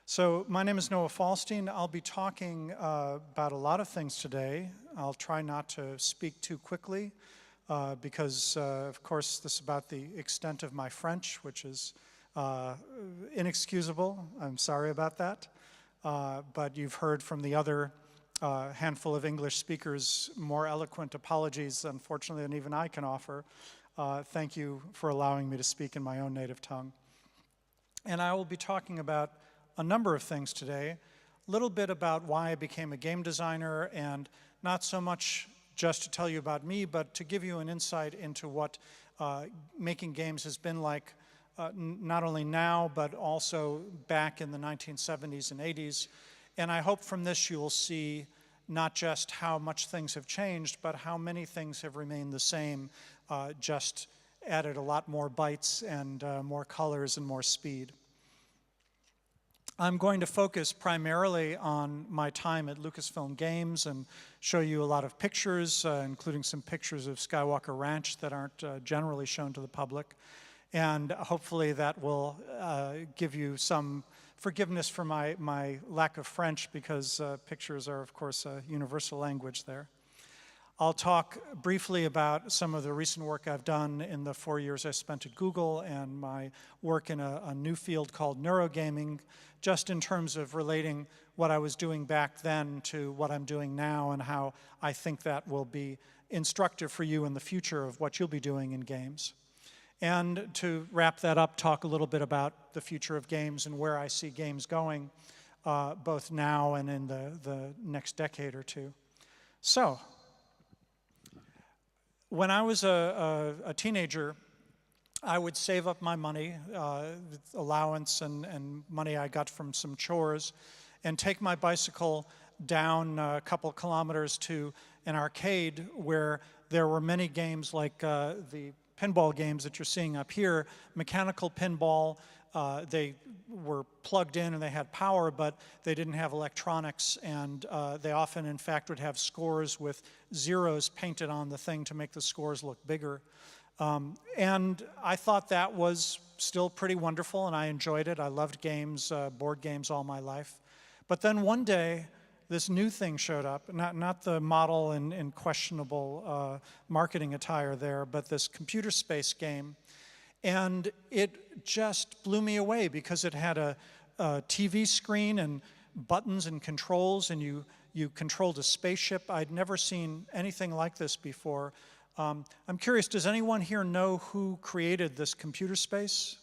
So my name is Noah Falstein. I'll be talking about a lot of things today. I'll try not to speak too quickly because, of course, this is about the extent of my French, which is inexcusable. I'm sorry about that. But you've heard from the other handful of English speakers more eloquent apologies, unfortunately, than even I can offer. Thank you for allowing me to speak in my own native tongue. And I will be talking about a number of things today, a little bit about why I became a game designer, and not so much just to tell you about me, but to give you an insight into what making games has been like, not only now, but also back in the 1970s and 80s. And I hope from this you will see not just how much things have changed, but how many things have remained the same, just added a lot more bytes and more colors and more speed. I'm going to focus primarily on my time at Lucasfilm Games and show you a lot of pictures, including some pictures of Skywalker Ranch that aren't generally shown to the public. And hopefully that will give you some forgiveness for my lack of French, because pictures are, of course, a universal language there. I'll talk briefly about some of the recent work I've done in the 4 years I spent at Google and my work in a new field called neurogaming, just in terms of relating what I was doing back then to what I'm doing now and how I think that will be instructive for you in the future of what you'll be doing in games. And to wrap that up, talk a little bit about the future of games and where I see games going, both now and in the next decade or two. So, when I was a teenager, I would save up my money, allowance and money I got from some chores, and take my bicycle down a couple kilometers to an arcade where there were many games like the pinball games that you're seeing up here, mechanical pinball. They were plugged in and they had power, but they didn't have electronics, and they often, in fact, would have scores with zeros painted on the thing to make the scores look bigger. And I thought that was still pretty wonderful, and I enjoyed it. I loved games, board games all my life. But then one day, this new thing showed up, not the model in questionable marketing attire there, but this computer space game. And it just blew me away because it had a TV screen and buttons and controls, and you controlled a spaceship. I'd never seen anything like this before. I'm curious, does anyone here know who created this computer space?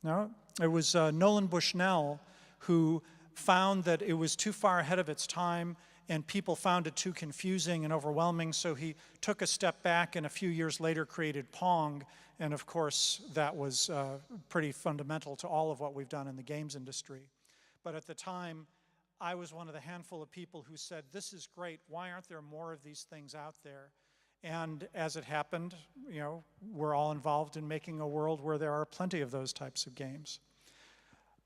No? It was Nolan Bushnell who found that it was too far ahead of its time and people found it too confusing and overwhelming, so he took a step back and a few years later created Pong. And of course, that was pretty fundamental to all of what we've done in the games industry. But at the time, I was one of the handful of people who said, this is great, why aren't there more of these things out there? And as it happened, you know, we're all involved in making a world where there are plenty of those types of games.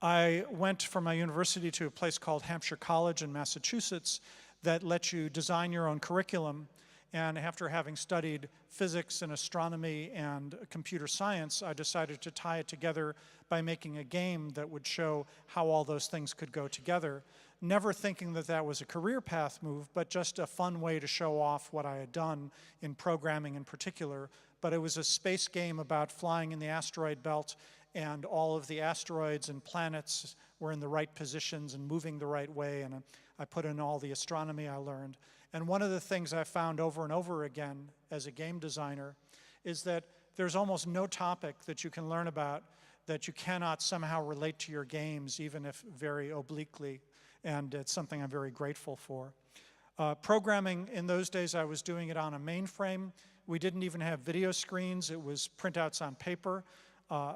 I went from my university to a place called Hampshire College in Massachusetts that lets you design your own curriculum. And after having studied physics and astronomy and computer science, I decided to tie it together by making a game that would show how all those things could go together. Never thinking that that was a career path move, but just a fun way to show off what I had done in programming in particular. But it was a space game about flying in the asteroid belt, and all of the asteroids and planets were in the right positions and moving the right way, and I put in all the astronomy I learned. And one of the things I found over and over again as a game designer is that there's almost no topic that you can learn about that you cannot somehow relate to your games, even if very obliquely, and it's something I'm very grateful for. Programming, in those days, I was doing it on a mainframe. We didn't even have video screens. It was printouts on paper.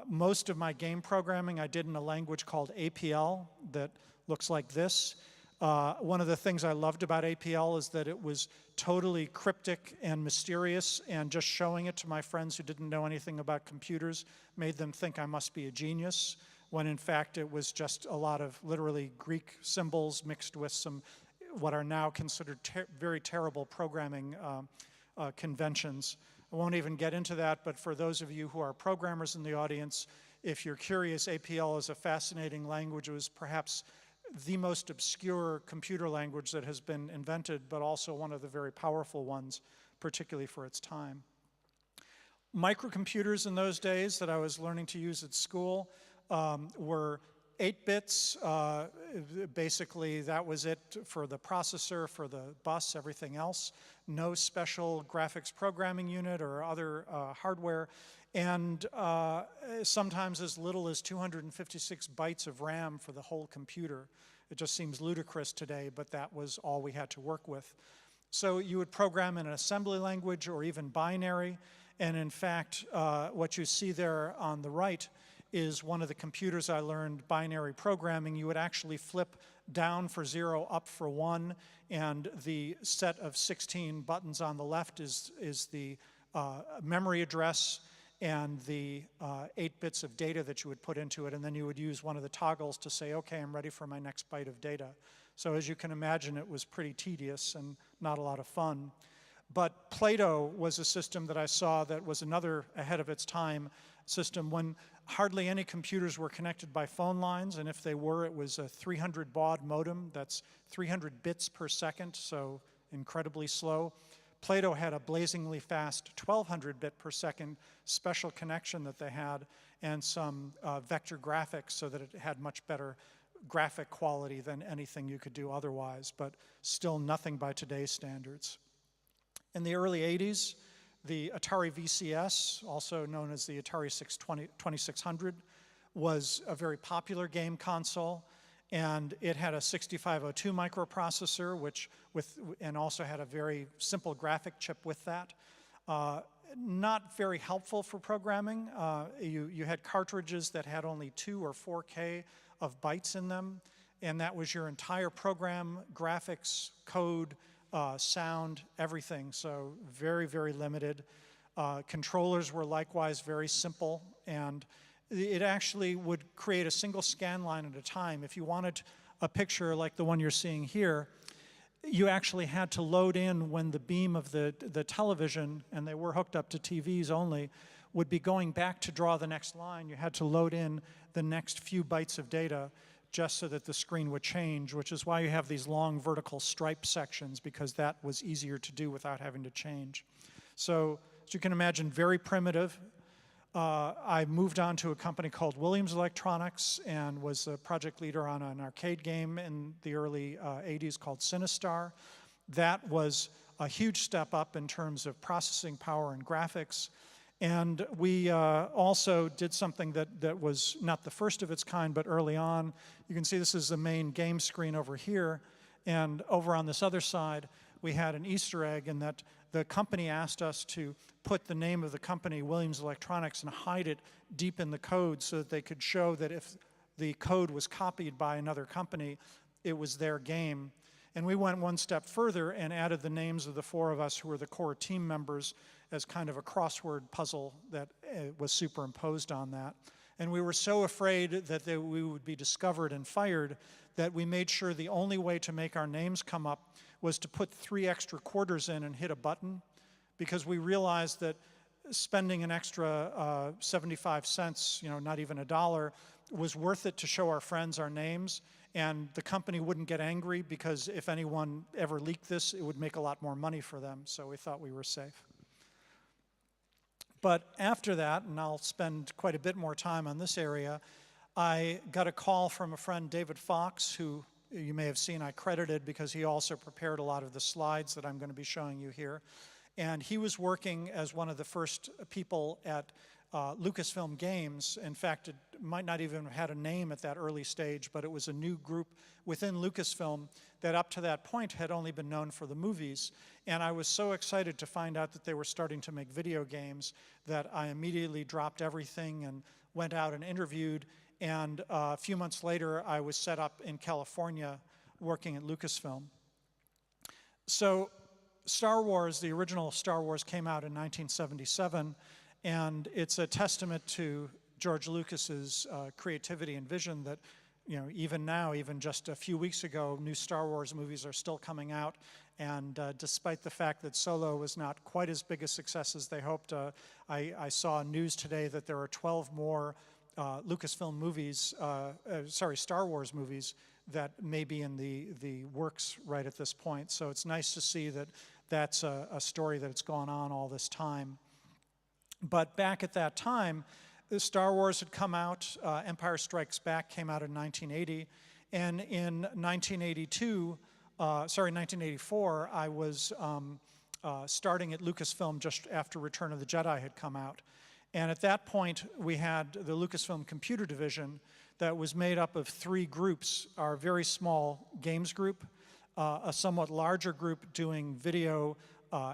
Most of my game programming I did in a language called APL that looks like this. One of the things I loved about APL is that it was totally cryptic and mysterious, and just showing it to my friends who didn't know anything about computers made them think I must be a genius, when in fact it was just a lot of literally Greek symbols mixed with some what are now considered very terrible programming conventions. I won't even get into that, but for those of you who are programmers in the audience, if you're curious, APL is a fascinating language. It was perhaps the most obscure computer language that has been invented, but also one of the very powerful ones, particularly for its time. Microcomputers in those days that I was learning to use at school were 8 bits. Basically, that was it for the processor, for the bus, everything else. No special graphics programming unit or other hardware. And sometimes as little as 256 bytes of RAM for the whole computer. It just seems ludicrous today, but that was all we had to work with. So you would program in an assembly language or even binary. And in fact, what you see there on the right is one of the computers I learned binary programming. You would actually flip down for 0, up for 1, and the set of 16 buttons on the left is the memory address and the 8 bits of data that you would put into it, and then you would use one of the toggles to say, okay, I'm ready for my next byte of data. So as you can imagine, it was pretty tedious and not a lot of fun. But Plato was a system that I saw that was another ahead of its time system when hardly any computers were connected by phone lines, and if they were, it was a 300 baud modem. That's 300 bits per second, so incredibly slow. Plato had a blazingly fast 1200 bit per second special connection that they had, and some vector graphics so that it had much better graphic quality than anything you could do otherwise, but still nothing by today's standards. In the early 80s, the Atari VCS, also known as the Atari 2600, was a very popular game console, and it had a 6502 microprocessor, and also had a very simple graphic chip with that. Not very helpful for programming. You had cartridges that had only 2 or 4K of bytes in them, and that was your entire program, graphics, code, sound, everything, so very, very limited. Controllers were likewise very simple, and it actually would create a single scan line at a time. If you wanted a picture like the one you're seeing here, you actually had to load in when the beam of the television, and they were hooked up to TVs only, would be going back to draw the next line. You had to load in the next few bytes of data just so that the screen would change, which is why you have these long vertical stripe sections, because that was easier to do without having to change. So, as you can imagine, very primitive. I moved on to a company called Williams Electronics and was a project leader on an arcade game in the early 80s called Sinistar. That was a huge step up in terms of processing power and graphics. And we also did something that was not the first of its kind, but early on. You can see this is the main game screen over here. And over on this other side, we had an Easter egg in that the company asked us to put the name of the company, Williams Electronics, and hide it deep in the code so that they could show that if the code was copied by another company, it was their game. And we went one step further and added the names of the 4 of us who were the core team members as kind of a crossword puzzle that was superimposed on that. And we were so afraid that we would be discovered and fired that we made sure the only way to make our names come up was to put 3 extra quarters in and hit a button, because we realized that spending an extra 75 cents, not even $1, was worth it to show our friends our names, and the company wouldn't get angry because if anyone ever leaked this, it would make a lot more money for them, so we thought we were safe. But after that, and I'll spend quite a bit more time on this area, I got a call from a friend, David Fox, who you may have seen I credited because he also prepared a lot of the slides that I'm going to be showing you here. And he was working as one of the first people at Lucasfilm Games. In fact, it might not even have had a name at that early stage, but it was a new group within Lucasfilm that up to that point had only been known for the movies. And I was so excited to find out that they were starting to make video games that I immediately dropped everything and went out and interviewed. And a few months later, I was set up in California working at Lucasfilm. So Star Wars, the original Star Wars, came out in 1977, and it's a testament to George Lucas's creativity and vision that, even now, even just a few weeks ago, new Star Wars movies are still coming out, and despite the fact that Solo was not quite as big a success as they hoped, I saw news today that there are 12 more Lucasfilm movies, Star Wars movies that may be in the works right at this point. So it's nice to see that that's a story that's gone on all this time. But back at that time, the Star Wars had come out, Empire Strikes Back came out in 1980, and in 1984, I was starting at Lucasfilm just after Return of the Jedi had come out. And at that point, we had the Lucasfilm Computer Division that was made up of 3 groups: our very small games group, a somewhat larger group doing video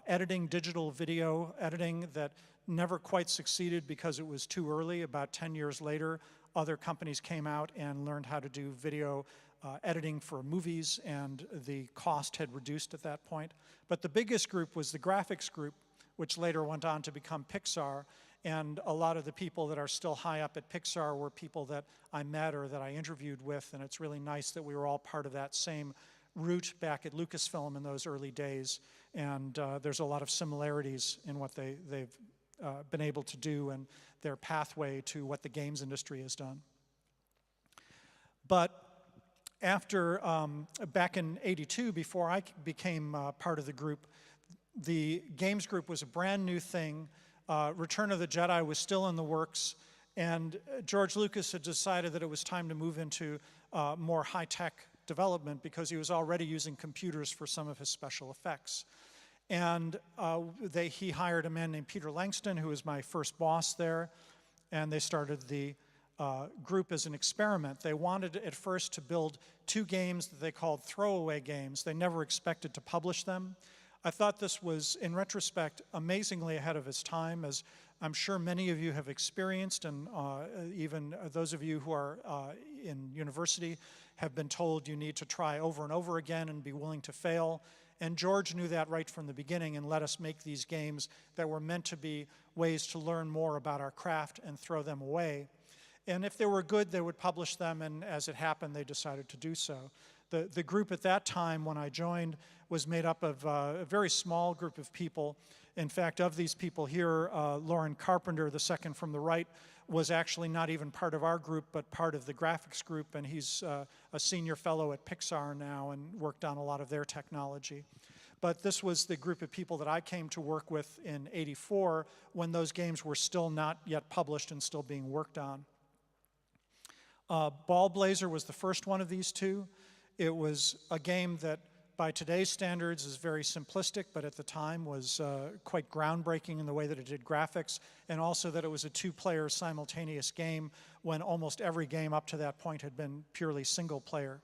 editing, digital video editing that never quite succeeded because it was too early. About 10 years later, other companies came out and learned how to do video editing for movies, and the cost had reduced at that point. But the biggest group was the graphics group, which later went on to become Pixar. And a lot of the people that are still high up at Pixar were people that I met or that I interviewed with, and it's really nice that we were all part of that same route back at Lucasfilm in those early days. And there's a lot of similarities in what they've been able to do and their pathway to what the games industry has done. But after, back in '82, before I became part of the group, the games group was a brand new thing. Return of the Jedi was still in the works, and George Lucas had decided that it was time to move into more high-tech development because he was already using computers for some of his special effects. And he hired a man named Peter Langston, who was my first boss there, and they started the group as an experiment. They wanted at first to build 2 games that they called throwaway games. They never expected to publish them. I thought this was, in retrospect, amazingly ahead of its time, as I'm sure many of you have experienced, and even those of you who are in university have been told you need to try over and over again and be willing to fail. And George knew that right from the beginning and let us make these games that were meant to be ways to learn more about our craft and throw them away. And if they were good, they would publish them, and as it happened, they decided to do so. The group at that time, when I joined, was made up of a very small group of people. In fact, of these people here, Lauren Carpenter, the second from the right, was actually not even part of our group, but part of the graphics group, and he's a senior fellow at Pixar now and worked on a lot of their technology. But this was the group of people that I came to work with in '84 when those games were still not yet published and still being worked on. Ball Blazer was the first one of these 2. It was a game that by today's standards is very simplistic, but at the time was quite groundbreaking in the way that it did graphics, and also that it was a 2-player simultaneous game when almost every game up to that point had been purely single player.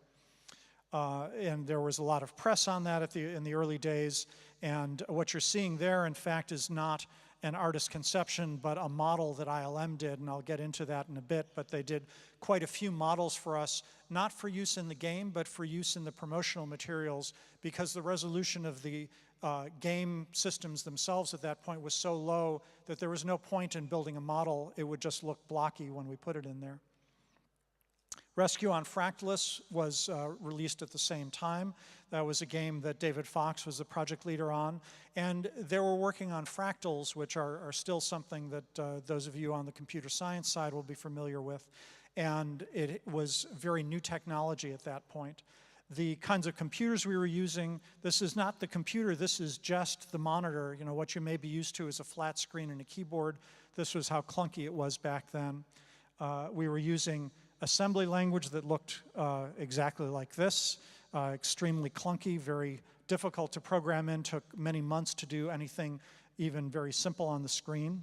And there was a lot of press on that in the early days, and what you're seeing there, in fact, is not an artist's conception, but a model that ILM did, and I'll get into that in a bit, but they did quite a few models for us, not for use in the game, but for use in the promotional materials, because the resolution of the game systems themselves at that point was so low that there was no point in building a model. It would just look blocky when we put it in there. Rescue on Fractalus was released at the same time. That was a game that David Fox was the project leader on. And they were working on fractals, which are still something that those of you on the computer science side will be familiar with. And it was very new technology at that point. The kinds of computers we were using, this is not the computer, this is just the monitor. You know, what you may be used to is a flat screen and a keyboard. This was how clunky it was back then. We were using assembly language that looked exactly like this, extremely clunky, very difficult to program in, took many months to do anything even very simple on the screen.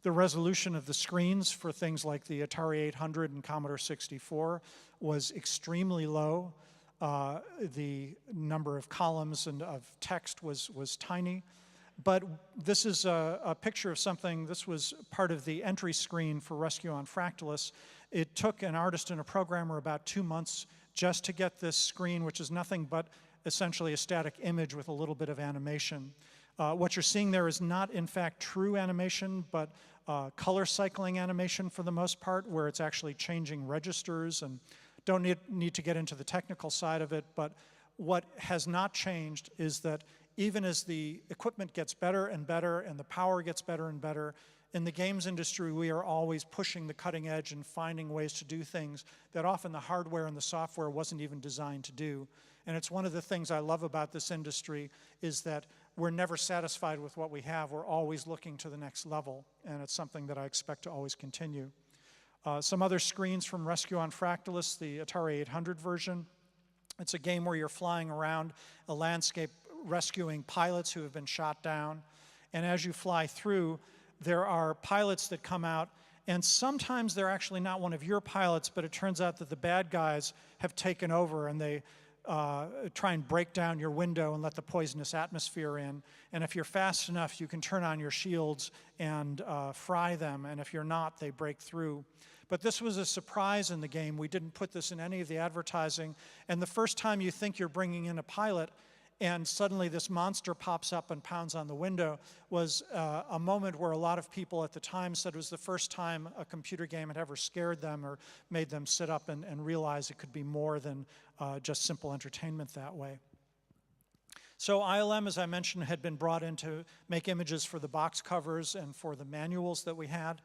The resolution of the screens for things like the Atari 800 and Commodore 64 was extremely low. The number of columns and of text was tiny. But this is a picture of something. This was part of the entry screen for Rescue on Fractalus. It took an artist and a programmer about 2 months just to get this screen, which is nothing but essentially a static image with a little bit of animation. What you're seeing there is not, in fact, true animation, but color cycling animation for the most part, where it's actually changing registers, and don't need to get into the technical side of it, but what has not changed is that even as the equipment gets better and better and the power gets better and better, in the games industry, we are always pushing the cutting edge and finding ways to do things that often the hardware and the software wasn't even designed to do. And it's one of the things I love about this industry is that we're never satisfied with what we have. We're always looking to the next level, and it's something that I expect to always continue. Some other screens from Rescue on Fractalus, the Atari 800 version. It's a game where you're flying around a landscape rescuing pilots who have been shot down. And as you fly through, there are pilots that come out, and sometimes they're actually not one of your pilots, but it turns out that the bad guys have taken over, and they try and break down your window and let the poisonous atmosphere in. And if you're fast enough, you can turn on your shields and fry them, and if you're not, they break through. But this was a surprise in the game. We didn't put this in any of the advertising, and the first time you think you're bringing in a pilot, and suddenly this monster pops up and pounds on the window was a moment where a lot of people at the time said it was the first time a computer game had ever scared them or made them sit up and realize it could be more than just simple entertainment that way. So ILM, as I mentioned, had been brought in to make images for the box covers and for the manuals that we had.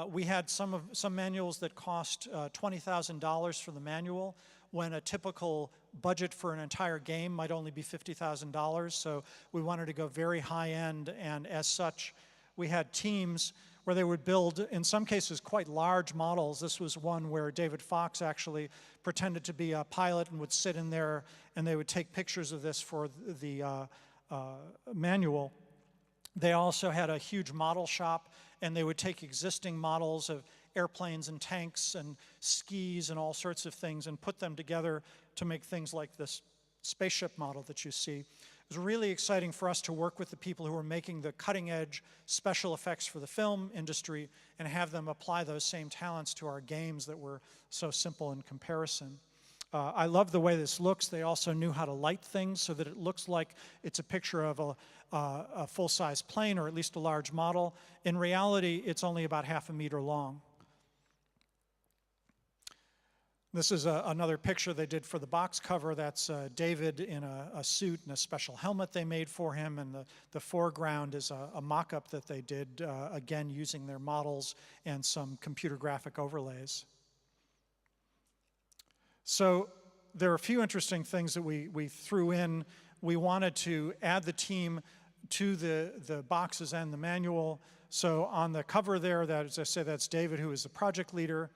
We had some manuals that cost $20,000 for the manual, when a typical budget for an entire game might only be $50,000. So we wanted to go very high end, and as such, we had teams where they would build, in some cases, quite large models. This was one where David Fox actually pretended to be a pilot and would sit in there, and they would take pictures of this for the manual. They also had a huge model shop, and they would take existing models of airplanes and tanks and skis and all sorts of things and put them together to make things like this spaceship model that you see. It was really exciting for us to work with the people who were making the cutting-edge special effects for the film industry and have them apply those same talents to our games that were so simple in comparison. I love the way this looks. They also knew how to light things so that it looks like it's a picture of a full-size plane, or at least a large model. In reality, it's only about half a meter long. This is another picture they did for the box cover. That's David in a suit and a special helmet they made for him, and the foreground is a mock-up that they did, again, using their models and some computer graphic overlays. So there are a few interesting things that we threw in. We wanted to add the team to the boxes and the manual. So on the cover there, that, as I say, that's David, who is the project leader.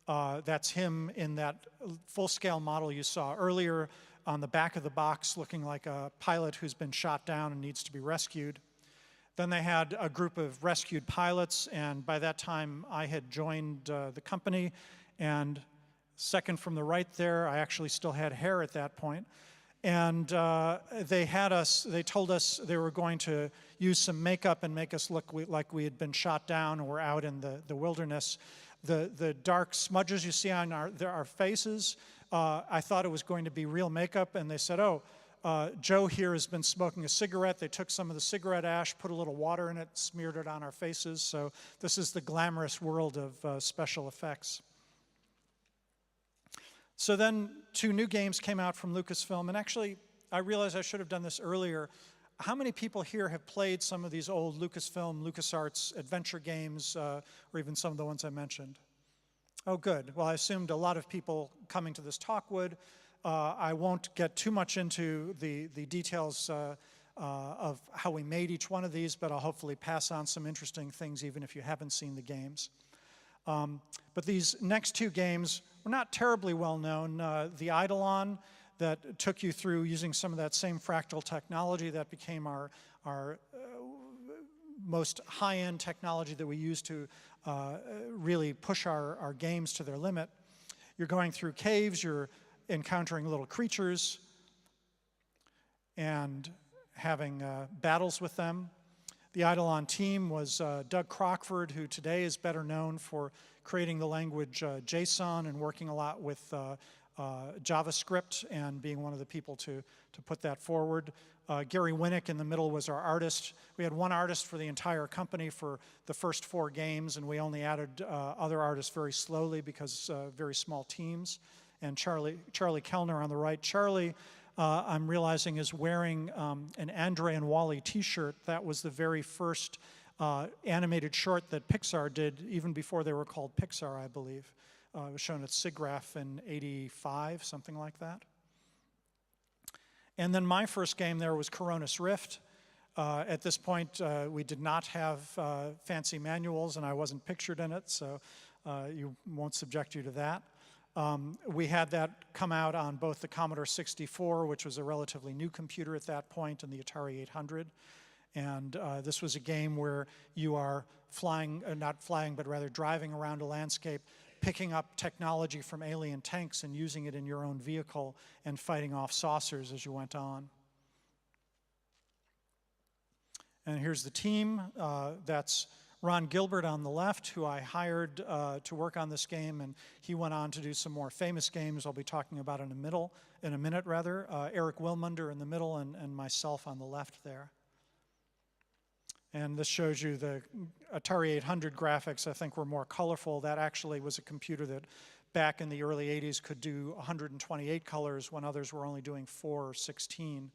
That's him in that full-scale model you saw earlier on the back of the box, looking like a pilot who's been shot down and needs to be rescued. Then they had a group of rescued pilots, and by that time I had joined the company, and second from the right there, I actually still had hair at that point. And they told us they were going to use some makeup and make us look like we had been shot down and were out in the wilderness. The dark smudges you see on our faces, I thought it was going to be real makeup, and they said, oh, Joe here has been smoking a cigarette. They took some of the cigarette ash, put a little water in it, smeared it on our faces. So this is the glamorous world of special effects. So then 2 new games came out from Lucasfilm, and actually, I realized I should have done this earlier. How many people here have played some of these old Lucasfilm, LucasArts adventure games, or even some of the ones I mentioned? Oh, good. Well, I assumed a lot of people coming to this talk would. I won't get too much into the details of how we made each one of these, but I'll hopefully pass on some interesting things even if you haven't seen the games. But these next 2 games were not terribly well known. The Eidolon, that took you through using some of that same fractal technology that became our most high-end technology that we use to really push our games to their limit. You're going through caves, you're encountering little creatures and having battles with them. The Eidolon team was Doug Crockford, who today is better known for creating the language JSON and working a lot with JavaScript and being one of the people to put that forward. Gary Winnick in the middle was our artist. We had one artist for the entire company for the first 4 games, and we only added other artists very slowly because very small teams. And Charlie Kellner on the right. Charlie, I'm realizing, is wearing an Andre and Wally t-shirt. That was the very first animated short that Pixar did even before they were called Pixar, I believe. It was shown at SIGGRAPH in '85, something like that. And then my first game there was Coronis Rift. At this point, we did not have fancy manuals, and I wasn't pictured in it, so you won't subject you to that. We had that come out on both the Commodore 64, which was a relatively new computer at that point, and the Atari 800. And this was a game where you are flying, not flying, but rather driving around a landscape, picking up technology from alien tanks and using it in your own vehicle and fighting off saucers as you went on. And here's the team. That's Ron Gilbert on the left, who I hired to work on this game, and he went on to do some more famous games I'll be talking about in a minute. Eric Wilmunder in the middle, and myself on the left there. And this shows you the Atari 800 graphics, I think, were more colorful. That actually was a computer that back in the early 80s could do 128 colors when others were only doing 4 or 16.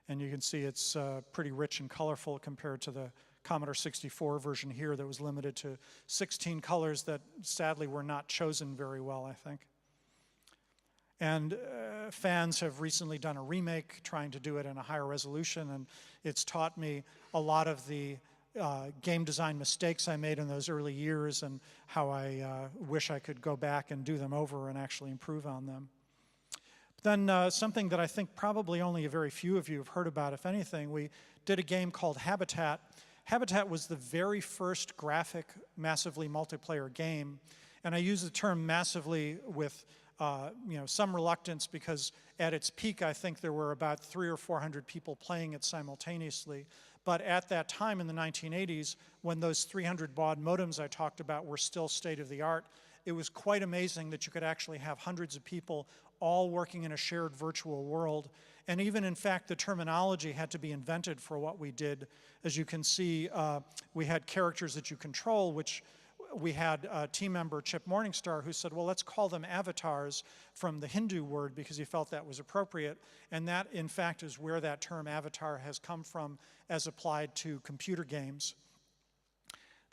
And you can see it's pretty rich and colorful compared to the Commodore 64 version here that was limited to 16 colors that sadly were not chosen very well, I think. And fans have recently done a remake trying to do it in a higher resolution, and it's taught me a lot of the game design mistakes I made in those early years and how I wish I could go back and do them over and actually improve on them. Then something that I think probably only a very few of you have heard about, if anything, we did a game called Habitat. Habitat was the very first graphic, massively multiplayer game, and I use the term massively with some reluctance because at its peak, I think there were about 300 or 400 people playing it simultaneously. But at that time in the 1980s, when those 300 baud modems I talked about were still state of the art, it was quite amazing that you could actually have hundreds of people all working in a shared virtual world. And even, in fact, the terminology had to be invented for what we did. As you can see, we had characters that you control, which we had a team member, Chip Morningstar, who said, well, let's call them avatars from the Hindu word because he felt that was appropriate. And that, in fact, is where that term avatar has come from as applied to computer games.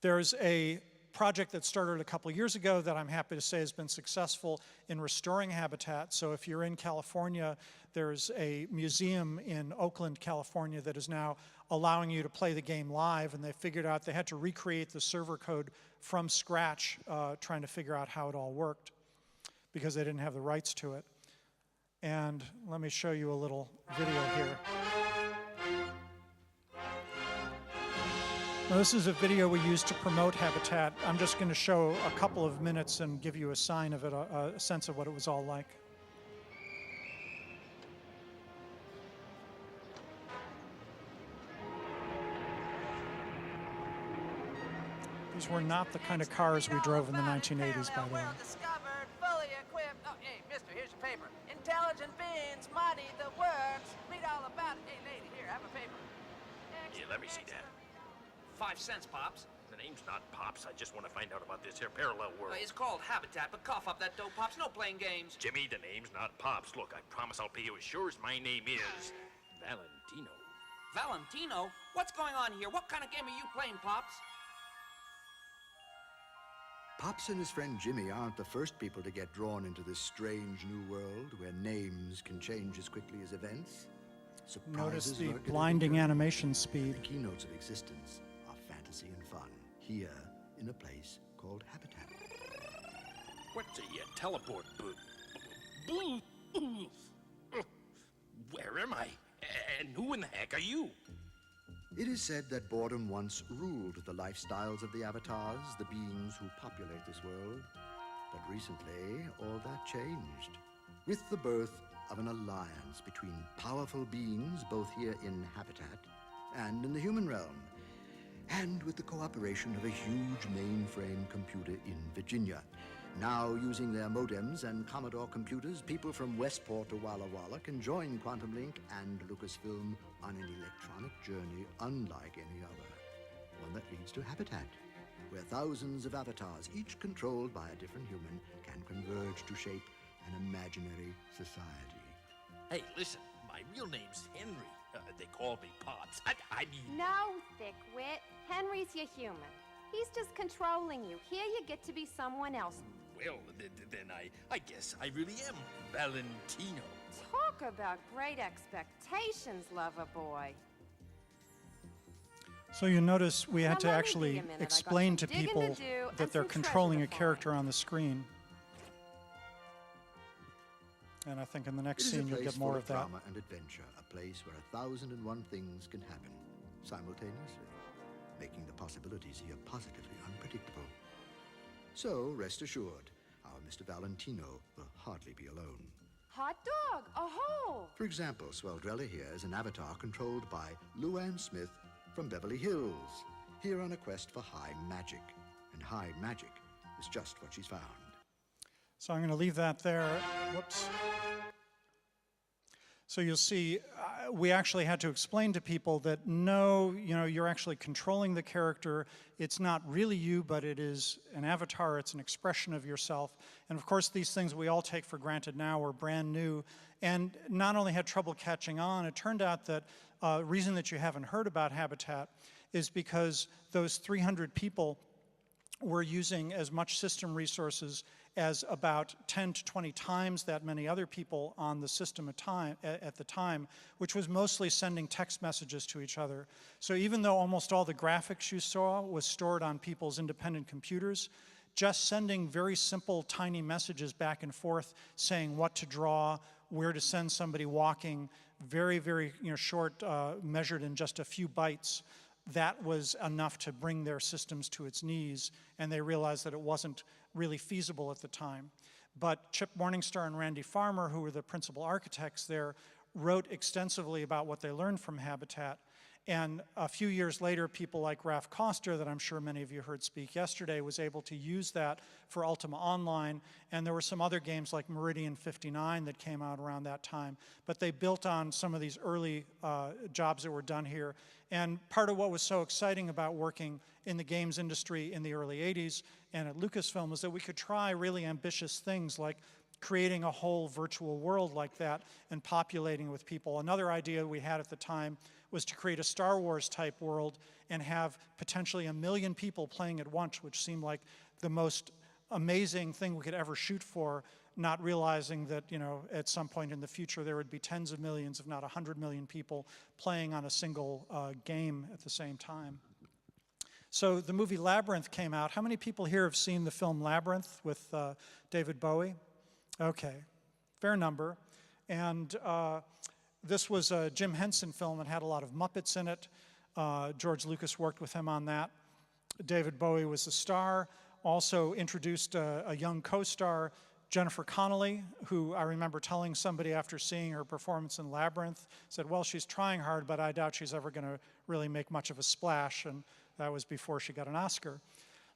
There's a project that started a couple years ago that I'm happy to say has been successful in restoring habitat. So if you're in California, there's a museum in Oakland, California that is now allowing you to play the game live, and they figured out they had to recreate the server code from scratch, trying to figure out how it all worked because they didn't have the rights to it. And let me show you a little video here. Now, this is a video we used to promote Habitat. I'm just going to show a couple of minutes and give you a sign of it, a sense of what it was all like. These were not the kind of cars we drove in the 1980s, by the way. Discovered, fully equipped. Oh, hey, mister, here's your paper. Intelligent beings, mighty the works. Read all about it. Hey, lady, here, have a paper. Yeah, let me see that. 5 cents, Pops. The name's not Pops. I just want to find out about this here parallel world. It's called Habitat, but cough up that dough, Pops. No playing games. Jimmy, the name's not Pops. Look, I promise I'll pay you as sure as my name is Valentino. Valentino? What's going on here? What kind of game are you playing, Pops? Pops and his friend Jimmy aren't the first people to get drawn into this strange new world where names can change as quickly as events. Notice Surprises the lurk at blinding every turn. animation speed. The keynotes of existence are fantasy and fun, here in a place called Habitat. What's a teleport boot? Where am I? And who in the heck are you? It is said that boredom once ruled the lifestyles of the avatars, the beings who populate this world. But recently, all that changed. With the birth of an alliance between powerful beings, both here in Habitat and in the human realm, and with the cooperation of a huge mainframe computer in Virginia. Now, using their modems and Commodore computers, people from Westport to Walla Walla can join Quantum Link and Lucasfilm on an electronic journey unlike any other. One that leads to Habitat, where thousands of avatars, each controlled by a different human, can converge to shape an imaginary society. Hey, listen, my real name's Henry. They call me Pops. I mean... No, Thickwit. Henry's your human. He's just controlling you. Here you get to be someone else. Well, then I guess I really am Valentino. Talk about great expectations, lover boy. So you notice we had to Now, let me actually be a minute. I got explain to some digging people to do that and they're some controlling a treasure to character find. on the screen. And I think in the next It is a scene you'll place get more full of that. drama and adventure, a place where 1,001 things can happen simultaneously, making the possibilities here positively unpredictable. So, rest assured, our Mr. Valentino will hardly be alone. Hot dog, a hole. For example, Sveldrella here is an avatar controlled by Luann Smith from Beverly Hills, here on a quest for high magic. And high magic is just what she's found. So I'm going to leave that there. Whoops. So you'll see, we actually had to explain to people that no, you're actually controlling the character. It's not really you, but it is an avatar. It's an expression of yourself. And of course, these things we all take for granted now were brand new and not only had trouble catching on, it turned out that the reason that you haven't heard about Habitat is because those 300 people were using as much system resources as about 10 to 20 times that many other people on the system at the time, which was mostly sending text messages to each other. So even though almost all the graphics you saw was stored on people's independent computers, just sending very simple, tiny messages back and forth saying what to draw, where to send somebody walking, very, very short, measured in just a few bytes, that was enough to bring their systems to its knees, and they realized that it wasn't really feasible at the time. But Chip Morningstar and Randy Farmer, who were the principal architects there, wrote extensively about what they learned from Habitat. And a few years later, people like Ralph Koster, that I'm sure many of you heard speak yesterday, was able to use that for Ultima Online. And there were some other games like Meridian 59 that came out around that time. But they built on some of these early jobs that were done here. And part of what was so exciting about working in the games industry in the early 80s and at Lucasfilm was that we could try really ambitious things like creating a whole virtual world like that and populating with people. Another idea we had at the time was to create a Star Wars type world and have potentially 1 million people playing at once, which seemed like the most amazing thing we could ever shoot for, not realizing that, at some point in the future there would be tens of millions, if not 100 million people playing on a single game at the same time. So the movie Labyrinth came out. How many people here have seen the film Labyrinth with David Bowie? Okay, fair number. And this was a Jim Henson film. It had a lot of Muppets in it. George Lucas worked with him on that. David Bowie was the star. Also introduced a young co-star, Jennifer Connelly, who I remember telling somebody after seeing her performance in Labyrinth, said, well, she's trying hard, but I doubt she's ever going to really make much of a splash. And that was before she got an Oscar.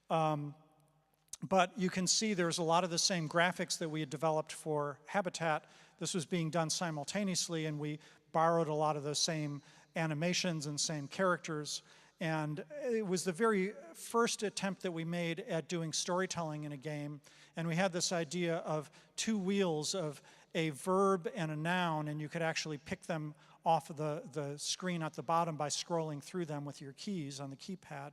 But you can see there's a lot of the same graphics that we had developed for Habitat. This was being done simultaneously, and we borrowed a lot of those same animations and same characters. And it was the very first attempt that we made at doing storytelling in a game. And we had this idea of two wheels of a verb and a noun, and you could actually pick them off of the screen at the bottom by scrolling through them with your keys on the keypad.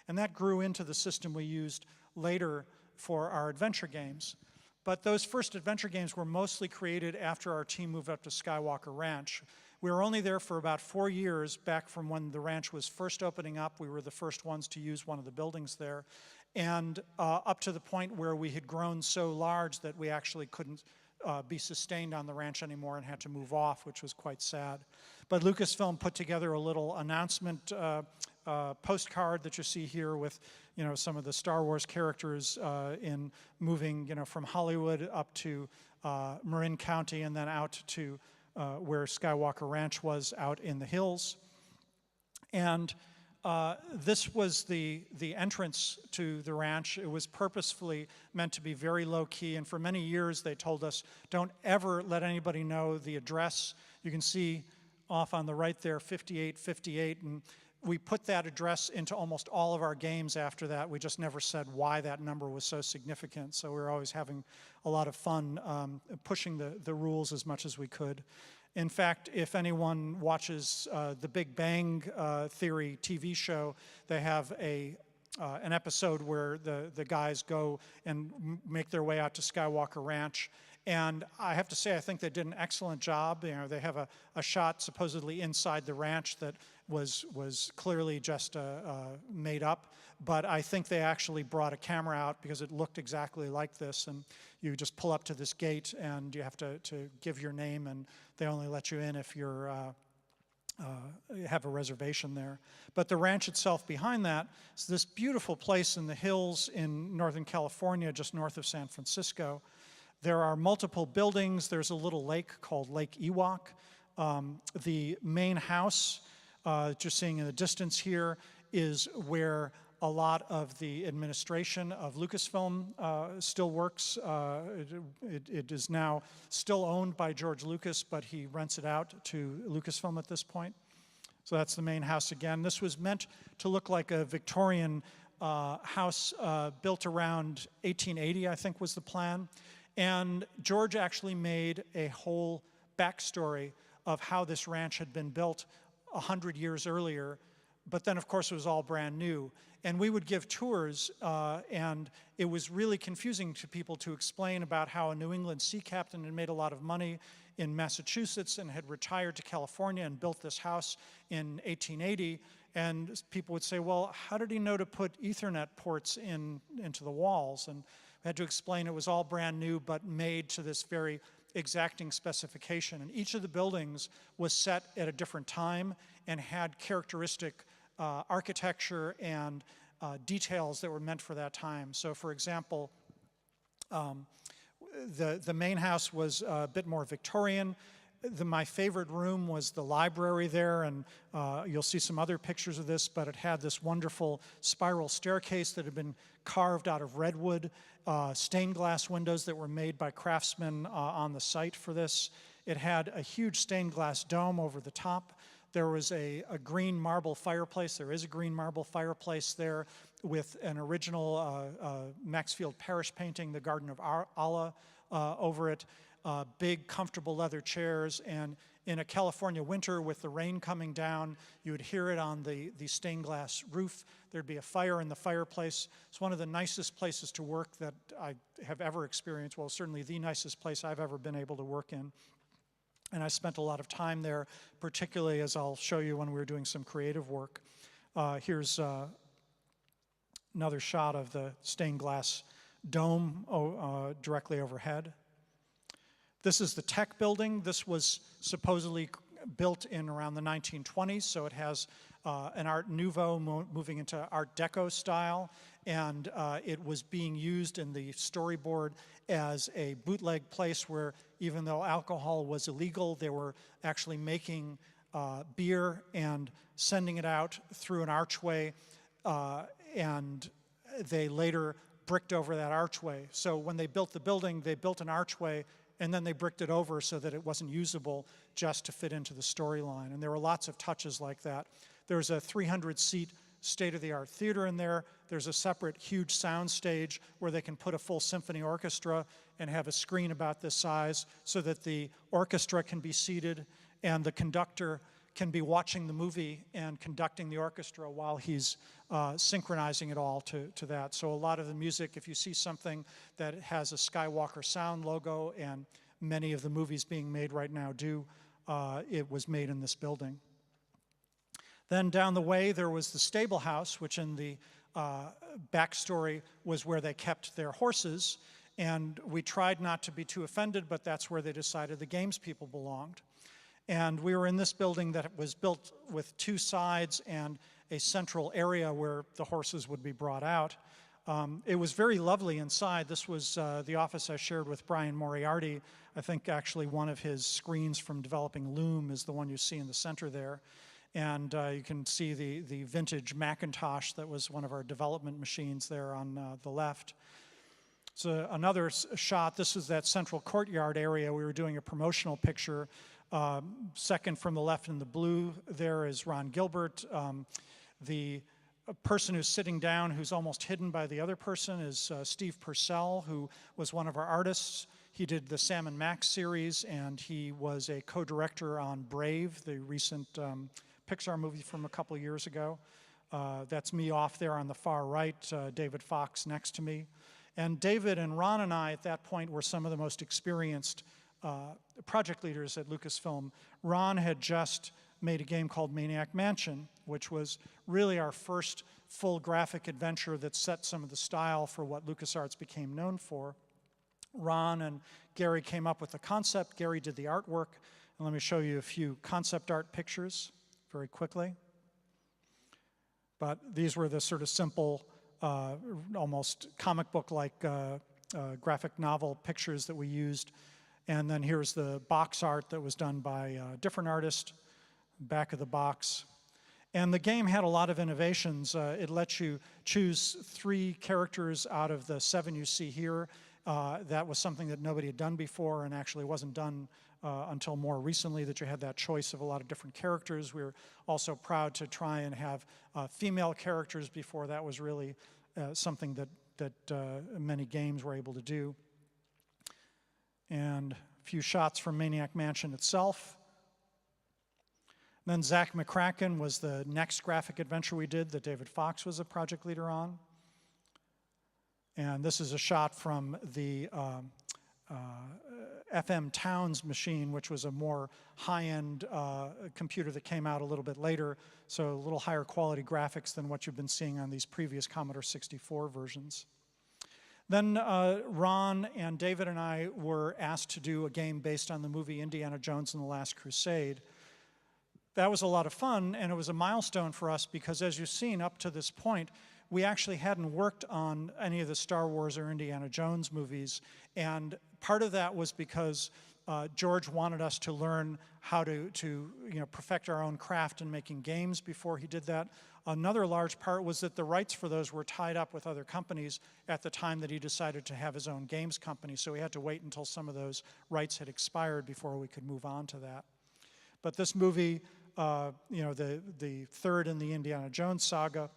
And that grew into the system we used later for our adventure games. But those first adventure games were mostly created after our team moved up to Skywalker Ranch. We were only there for about 4 years, back from when the ranch was first opening up. We were the first ones to use one of the buildings there. And up to the point where we had grown so large that we actually couldn't be sustained on the ranch anymore and had to move off, which was quite sad. But Lucasfilm put together a little announcement postcard that you see here with some of the Star Wars characters in moving from Hollywood up to Marin County and then out to where Skywalker Ranch was out in the hills. And this was the entrance to the ranch. It was purposefully meant to be very low-key, and for many years they told us, don't ever let anybody know the address. You can see off on the right there, 5858, and we put that address into almost all of our games after that. We just never said why that number was so significant, so we were always having a lot of fun pushing the rules as much as we could. In fact, if anyone watches the Big Bang Theory TV show, they have an episode where the guys go and make their way out to Skywalker Ranch. And I have to say, I think they did an excellent job. You know, they have a shot supposedly inside the ranch that was clearly just made up. But I think they actually brought a camera out because it looked exactly like this. And you just pull up to this gate and you have to give your name, and they only let you in if you're have a reservation there. But the ranch itself behind that is this beautiful place in the hills in Northern California, just north of San Francisco. There are multiple buildings. There's a little lake called Lake Ewok. The main house, that you're seeing in the distance here, is where a lot of the administration of Lucasfilm still works. It is now still owned by George Lucas, but he rents it out to Lucasfilm at this point. So that's the main house again. This was meant to look like a Victorian house built around 1880, I think was the plan. And George actually made a whole backstory of how this ranch had been built 100 years earlier, but then of course it was all brand new. And we would give tours, and it was really confusing to people to explain about how a New England sea captain had made a lot of money in Massachusetts and had retired to California and built this house in 1880. And people would say, well, how did he know to put Ethernet ports into the walls? And we had to explain it was all brand new, but made to this very exacting specification. And each of the buildings was set at a different time and had characteristic architecture and details that were meant for that time. So for example, the main house was a bit more Victorian. My favorite room was the library there, and you'll see some other pictures of this, but it had this wonderful spiral staircase that had been carved out of redwood, stained glass windows that were made by craftsmen on the site for this. It had a huge stained glass dome over the top. There was a green marble fireplace. There is a green marble fireplace there with an original Maxfield Parrish painting, the Garden of Allah, over it. Big, comfortable leather chairs, and in a California winter with the rain coming down, you would hear it on the stained glass roof. There'd be a fire in the fireplace. It's one of the nicest places to work that I have ever experienced. Well, certainly the nicest place I've ever been able to work in. And I spent a lot of time there, particularly as I'll show you when we were doing some creative work. Here's another shot of the stained glass dome directly overhead. This is the tech building. This was supposedly built in around the 1920s, so it has an Art Nouveau moving into Art Deco style, and it was being used in the storyboard as a bootleg place where, even though alcohol was illegal, they were actually making beer and sending it out through an archway, and they later bricked over that archway. So when they built the building, they built an archway, and then they bricked it over so that it wasn't usable just to fit into the storyline. And there were lots of touches like that. There's a 300-seat state-of-the-art theater in there. There's a separate huge sound stage where they can put a full symphony orchestra and have a screen about this size so that the orchestra can be seated and the conductor can be watching the movie and conducting the orchestra while he's synchronizing it all to that. So a lot of the music, if you see something that has a Skywalker sound logo, and many of the movies being made right now do, it was made in this building. Then down the way there was the stable house, which in the backstory was where they kept their horses, and we tried not to be too offended, but that's where they decided the games people belonged. And we were in this building that was built with two sides and a central area where the horses would be brought out. It was very lovely inside. This was the office I shared with Brian Moriarty. I think actually one of his screens from developing Loom is the one you see in the center there. And you can see the vintage Macintosh that was one of our development machines there on the left. So another shot, this was that central courtyard area. We were doing a promotional picture. Second from the left in the blue there is Ron Gilbert. The person who's sitting down, who's almost hidden by the other person, is Steve Purcell, who was one of our artists. He did the Sam and Max series, and he was a co-director on Brave, the recent Pixar movie from a couple of years ago. That's me off there on the far right, David Fox next to me. And David and Ron and I at that point were some of the most experienced project leaders at Lucasfilm. Ron had just made a game called Maniac Mansion, which was really our first full graphic adventure that set some of the style for what LucasArts became known for. Ron and Gary came up with the concept. Gary did the artwork. And let me show you a few concept art pictures very quickly. But these were the sort of simple, almost comic book-like graphic novel pictures that we used. And then here's the box art that was done by a different artist, back of the box. And the game had a lot of innovations. It lets you choose 3 characters out of the 7 you see here. That was something that nobody had done before and actually wasn't done until more recently, that you had that choice of a lot of different characters. We were also proud to try and have female characters before. That was really something that many games were able to do. And a few shots from Maniac Mansion itself. Then Zach McCracken was the next graphic adventure we did that David Fox was a project leader on. And this is a shot from the FM Towns machine, which was a more high-end computer that came out a little bit later, so a little higher quality graphics than what you've been seeing on these previous Commodore 64 versions. Then Ron and David and I were asked to do a game based on the movie Indiana Jones and the Last Crusade. That was a lot of fun, and it was a milestone for us because, as you've seen up to this point, we actually hadn't worked on any of the Star Wars or Indiana Jones movies, and part of that was because George wanted us to learn how to perfect our own craft in making games before he did that. Another large part was that the rights for those were tied up with other companies at the time that he decided to have his own games company, so we had to wait until some of those rights had expired before we could move on to that. But this movie, the third in the Indiana Jones saga,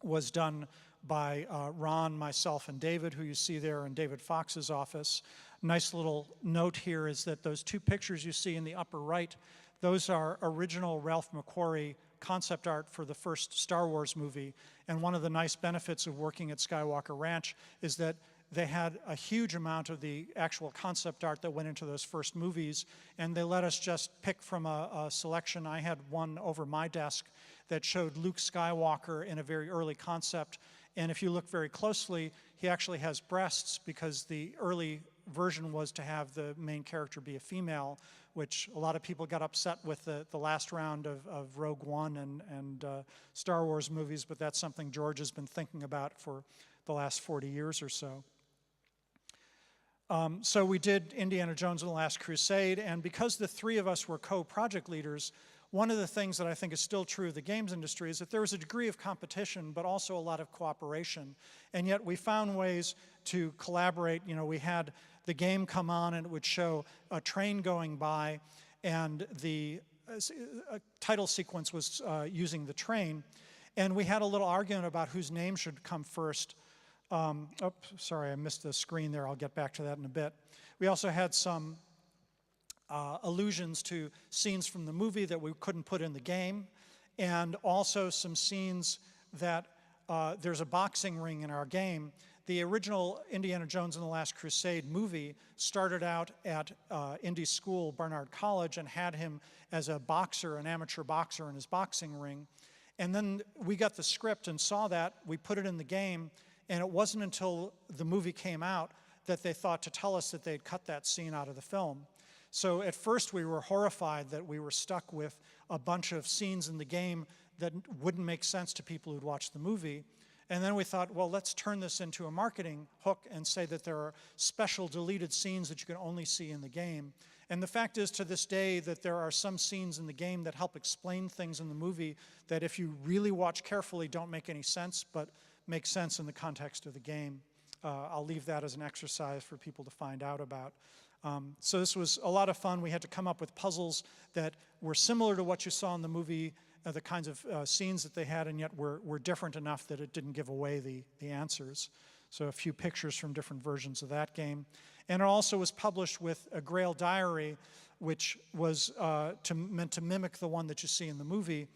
was done by Ron, myself, and David, who you see there in David Fox's office. Nice little note here is that those 2 pictures you see in the upper right, those are original Ralph McQuarrie concept art for the first Star Wars movie. And one of the nice benefits of working at Skywalker Ranch is that they had a huge amount of the actual concept art that went into those first movies, and they let us just pick from a selection. I had one over my desk that showed Luke Skywalker in a very early concept, and if you look very closely, he actually has breasts because the early version was to have the main character be a female, which a lot of people got upset with the last round of Rogue One and Star Wars movies, but that's something George has been thinking about for the last 40 years or so. So we did Indiana Jones and the Last Crusade, and because the 3 of us were co-project leaders, one of the things that I think is still true of the games industry is that there was a degree of competition, but also a lot of cooperation. And yet we found ways to collaborate. We had the game come on and it would show a train going by, and the title sequence was using the train. And we had a little argument about whose name should come first. Sorry, I missed the screen there. I'll get back to that in a bit. We also had some allusions to scenes from the movie that we couldn't put in the game, and also some scenes that there's a boxing ring in our game. The original Indiana Jones and the Last Crusade movie started out at Indy's school, Barnard College, and had him as a boxer, an amateur boxer in his boxing ring. And then we got the script and saw that, we put it in the game, and it wasn't until the movie came out that they thought to tell us that they'd cut that scene out of the film. So at first we were horrified that we were stuck with a bunch of scenes in the game that wouldn't make sense to people who'd watched the movie. And then we thought, well, let's turn this into a marketing hook and say that there are special deleted scenes that you can only see in the game. And the fact is, to this day, that there are some scenes in the game that help explain things in the movie that if you really watch carefully don't make any sense, but make sense in the context of the game. I'll leave that as an exercise for people to find out about. So this was a lot of fun. We had to come up with puzzles that were similar to what you saw in the movie, the kinds of scenes that they had, and yet were different enough that it didn't give away the answers. So a few pictures from different versions of that game. And it also was published with a Grail diary, which was meant to mimic the one that you see in the movie.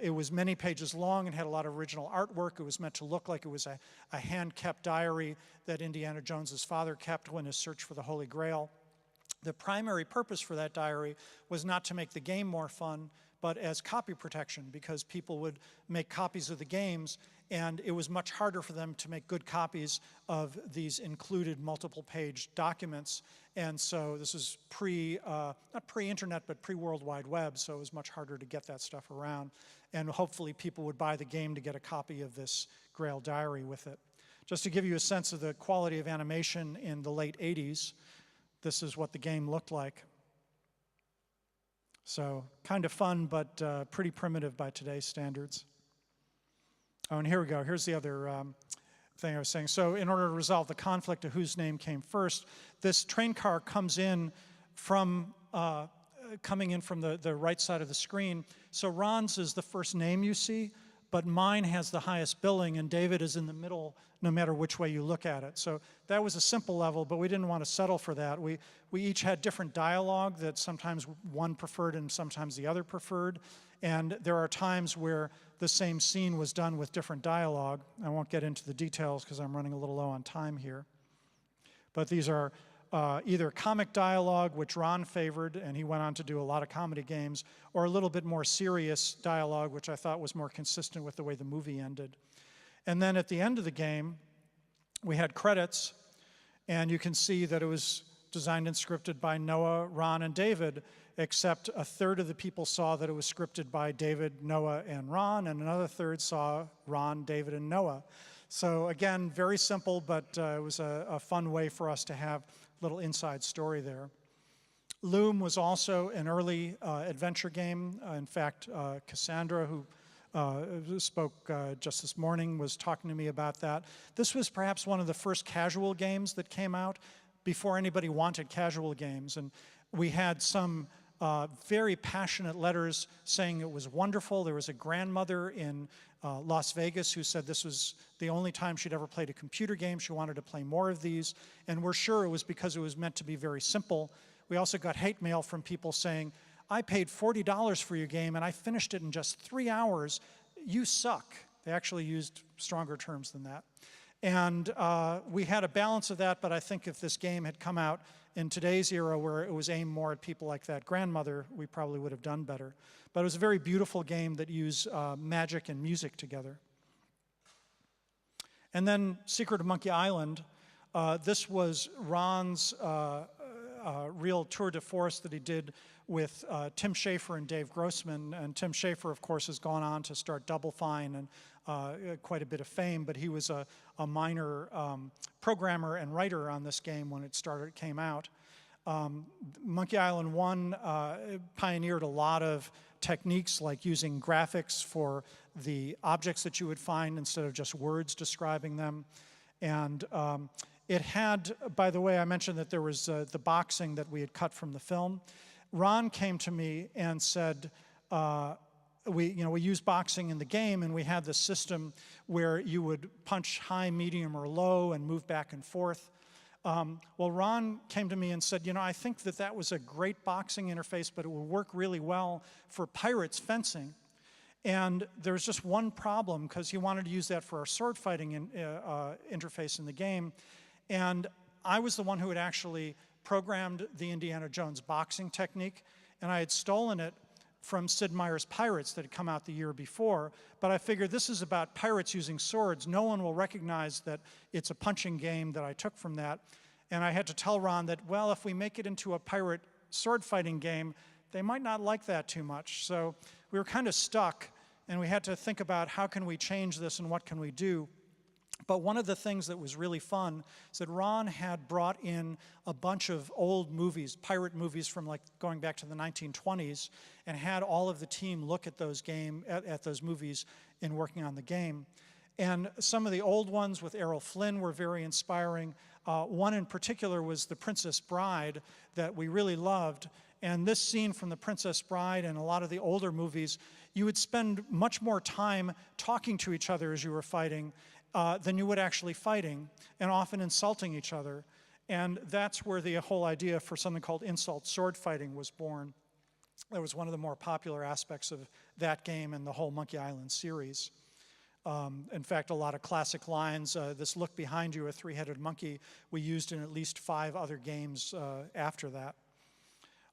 It was many pages long and had a lot of original artwork. It was meant to look like it was a hand-kept diary that Indiana Jones's father kept in his search for the Holy Grail. The primary purpose for that diary was not to make the game more fun, but as copy protection, because people would make copies of the games, and it was much harder for them to make good copies of these included multiple-page documents. And so this is not pre-internet, but pre-World Wide Web, so it was much harder to get that stuff around. And hopefully people would buy the game to get a copy of this Grail diary with it. Just to give you a sense of the quality of animation in the late 80s, this is what the game looked like. So kind of fun, but pretty primitive by today's standards. Oh, and here we go. Here's the other thing I was saying. So in order to resolve the conflict of whose name came first, this train car comes in from coming in from the right side of the screen. So Ron's is the first name you see, but mine has the highest billing, and David is in the middle no matter which way you look at it. So that was a simple level, but we didn't want to settle for that. We each had different dialogue that sometimes one preferred and sometimes the other preferred. And there are times where the same scene was done with different dialogue. I won't get into the details because I'm running a little low on time here. But these are either comic dialogue, which Ron favored, and he went on to do a lot of comedy games, or a little bit more serious dialogue, which I thought was more consistent with the way the movie ended. And then at the end of the game, we had credits, and you can see that it was designed and scripted by Noah, Ron, and David, except a third of the people saw that it was scripted by David, Noah, and Ron, and another third saw Ron, David, and Noah. So again, very simple, but it was a fun way for us to have a little inside story there. Loom was also an early adventure game. In fact, Cassandra, who spoke just this morning, was talking to me about that. This was perhaps one of the first casual games that came out before anybody wanted casual games. And we had some very passionate letters saying it was wonderful. There was a grandmother in Las Vegas who said this was the only time she'd ever played a computer game. She wanted to play more of these. And we're sure it was because it was meant to be very simple. We also got hate mail from people saying, I paid $40 for your game and I finished it in just 3 hours. You suck. They actually used stronger terms than that. And we had a balance of that, but I think if this game had come out in today's era where it was aimed more at people like that grandmother, we probably would have done better. But it was a very beautiful game that used magic and music together. And then Secret of Monkey Island. This was Ron's real tour de force that he did with Tim Schafer and Dave Grossman. And Tim Schafer, of course, has gone on to start Double Fine and quite a bit of fame, but he was a minor programmer and writer on this game when it came out. Monkey Island 1 pioneered a lot of techniques like using graphics for the objects that you would find instead of just words describing them. And it had, by the way, I mentioned that there was the boxing that we had cut from the film. Ron came to me and said, we used boxing in the game, and we had this system where you would punch high, medium, or low and move back and forth. Well, Ron came to me and said, I think that was a great boxing interface, but it would work really well for pirates fencing. And there was just one problem, because he wanted to use that for our sword fighting interface in the game. And I was the one who had actually programmed the Indiana Jones boxing technique, and I had stolen it from Sid Meier's Pirates that had come out the year before. But I figured this is about pirates using swords. No one will recognize that it's a punching game that I took from that. And I had to tell Ron that, well, if we make it into a pirate sword fighting game, they might not like that too much. So we were kind of stuck, and we had to think about how can we change this and what can we do. But one of the things that was really fun is that Ron had brought in a bunch of old movies, pirate movies from like going back to the 1920s, and had all of the team look at those movies in working on the game. And some of the old ones with Errol Flynn were very inspiring. One in particular was The Princess Bride that we really loved. And this scene from The Princess Bride and a lot of the older movies, you would spend much more time talking to each other as you were fighting than you would actually fighting, and often insulting each other. And that's where the whole idea for something called insult sword fighting was born. That was one of the more popular aspects of that game and the whole Monkey Island series. In fact, a lot of classic lines, this look behind you, a three-headed monkey, we used in at least 5 other games after that.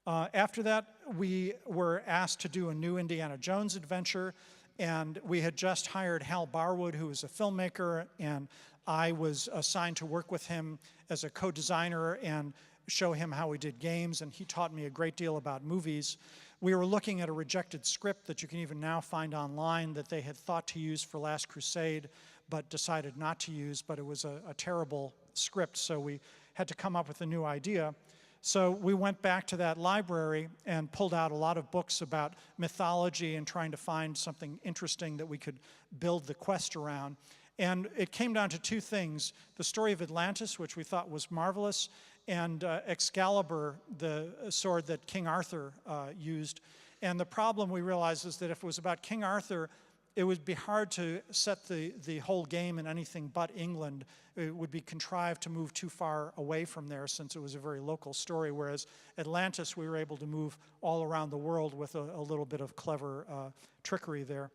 After that, we were asked to do a new Indiana Jones adventure, and we had just hired Hal Barwood, who was a filmmaker, and I was assigned to work with him as a co-designer and show him how we did games, and he taught me a great deal about movies. We were looking at a rejected script that you can even now find online that they had thought to use for Last Crusade, but decided not to use, but it was a terrible script, so we had to come up with a new idea. So we went back to that library and pulled out a lot of books about mythology and trying to find something interesting that we could build the quest around. And it came down to 2 things: the story of Atlantis, which we thought was marvelous, and Excalibur, the sword that King Arthur used. And the problem we realized is that if it was about King Arthur, it would be hard to set the whole game in anything but England. It would be contrived to move too far away from there since it was a very local story, whereas Atlantis, we were able to move all around the world with a little bit of clever trickery there.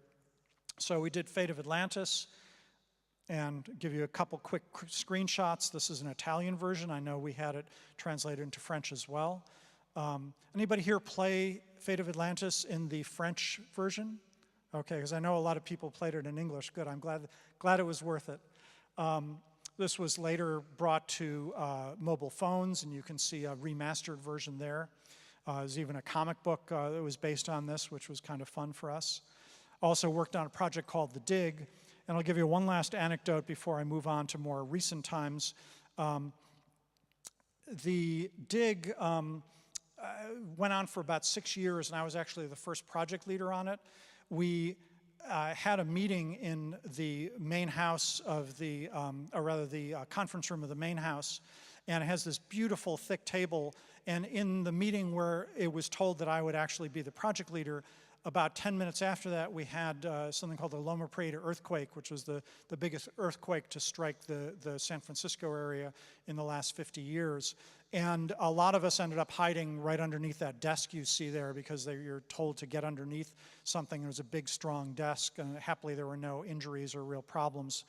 So we did Fate of Atlantis, and give you a couple quick screenshots. This is an Italian version. I know we had it translated into French as well. Anybody here play Fate of Atlantis in the French version? Okay, because I know a lot of people played it in English. Good, I'm glad it was worth it. This was later brought to mobile phones, and you can see a remastered version there. There's even a comic book that was based on this, which was kind of fun for us. Also worked on a project called The Dig, and I'll give you one last anecdote before I move on to more recent times. The Dig went on for about 6 years, and I was actually the first project leader on it. We had a meeting in the main house of the, or rather the conference room of the main house, and it has this beautiful thick table. And in the meeting where it was told that I would actually be the project leader, about 10 minutes after that, we had something called the Loma Prieta earthquake, which was the biggest earthquake to strike the San Francisco area in the last 50 years. And a lot of us ended up hiding right underneath that desk you see there because you're told to get underneath something. It was a big, strong desk, and happily there were no injuries or real problems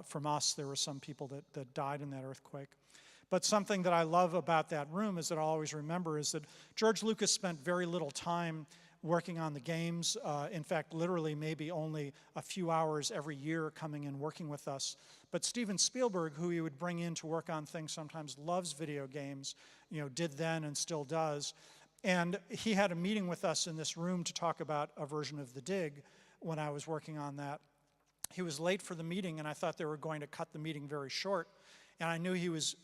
from us. There were some people that died in that earthquake. But something that I love about that room is that I'll always remember is that George Lucas spent very little time working on the games. In fact, literally maybe only a few hours every year coming and working with us. But Steven Spielberg, who he would bring in to work on things sometimes, loves video games, did then and still does. And he had a meeting with us in this room to talk about a version of The Dig when I was working on that. He was late for the meeting, and I thought they were going to cut the meeting very short. And I knew he was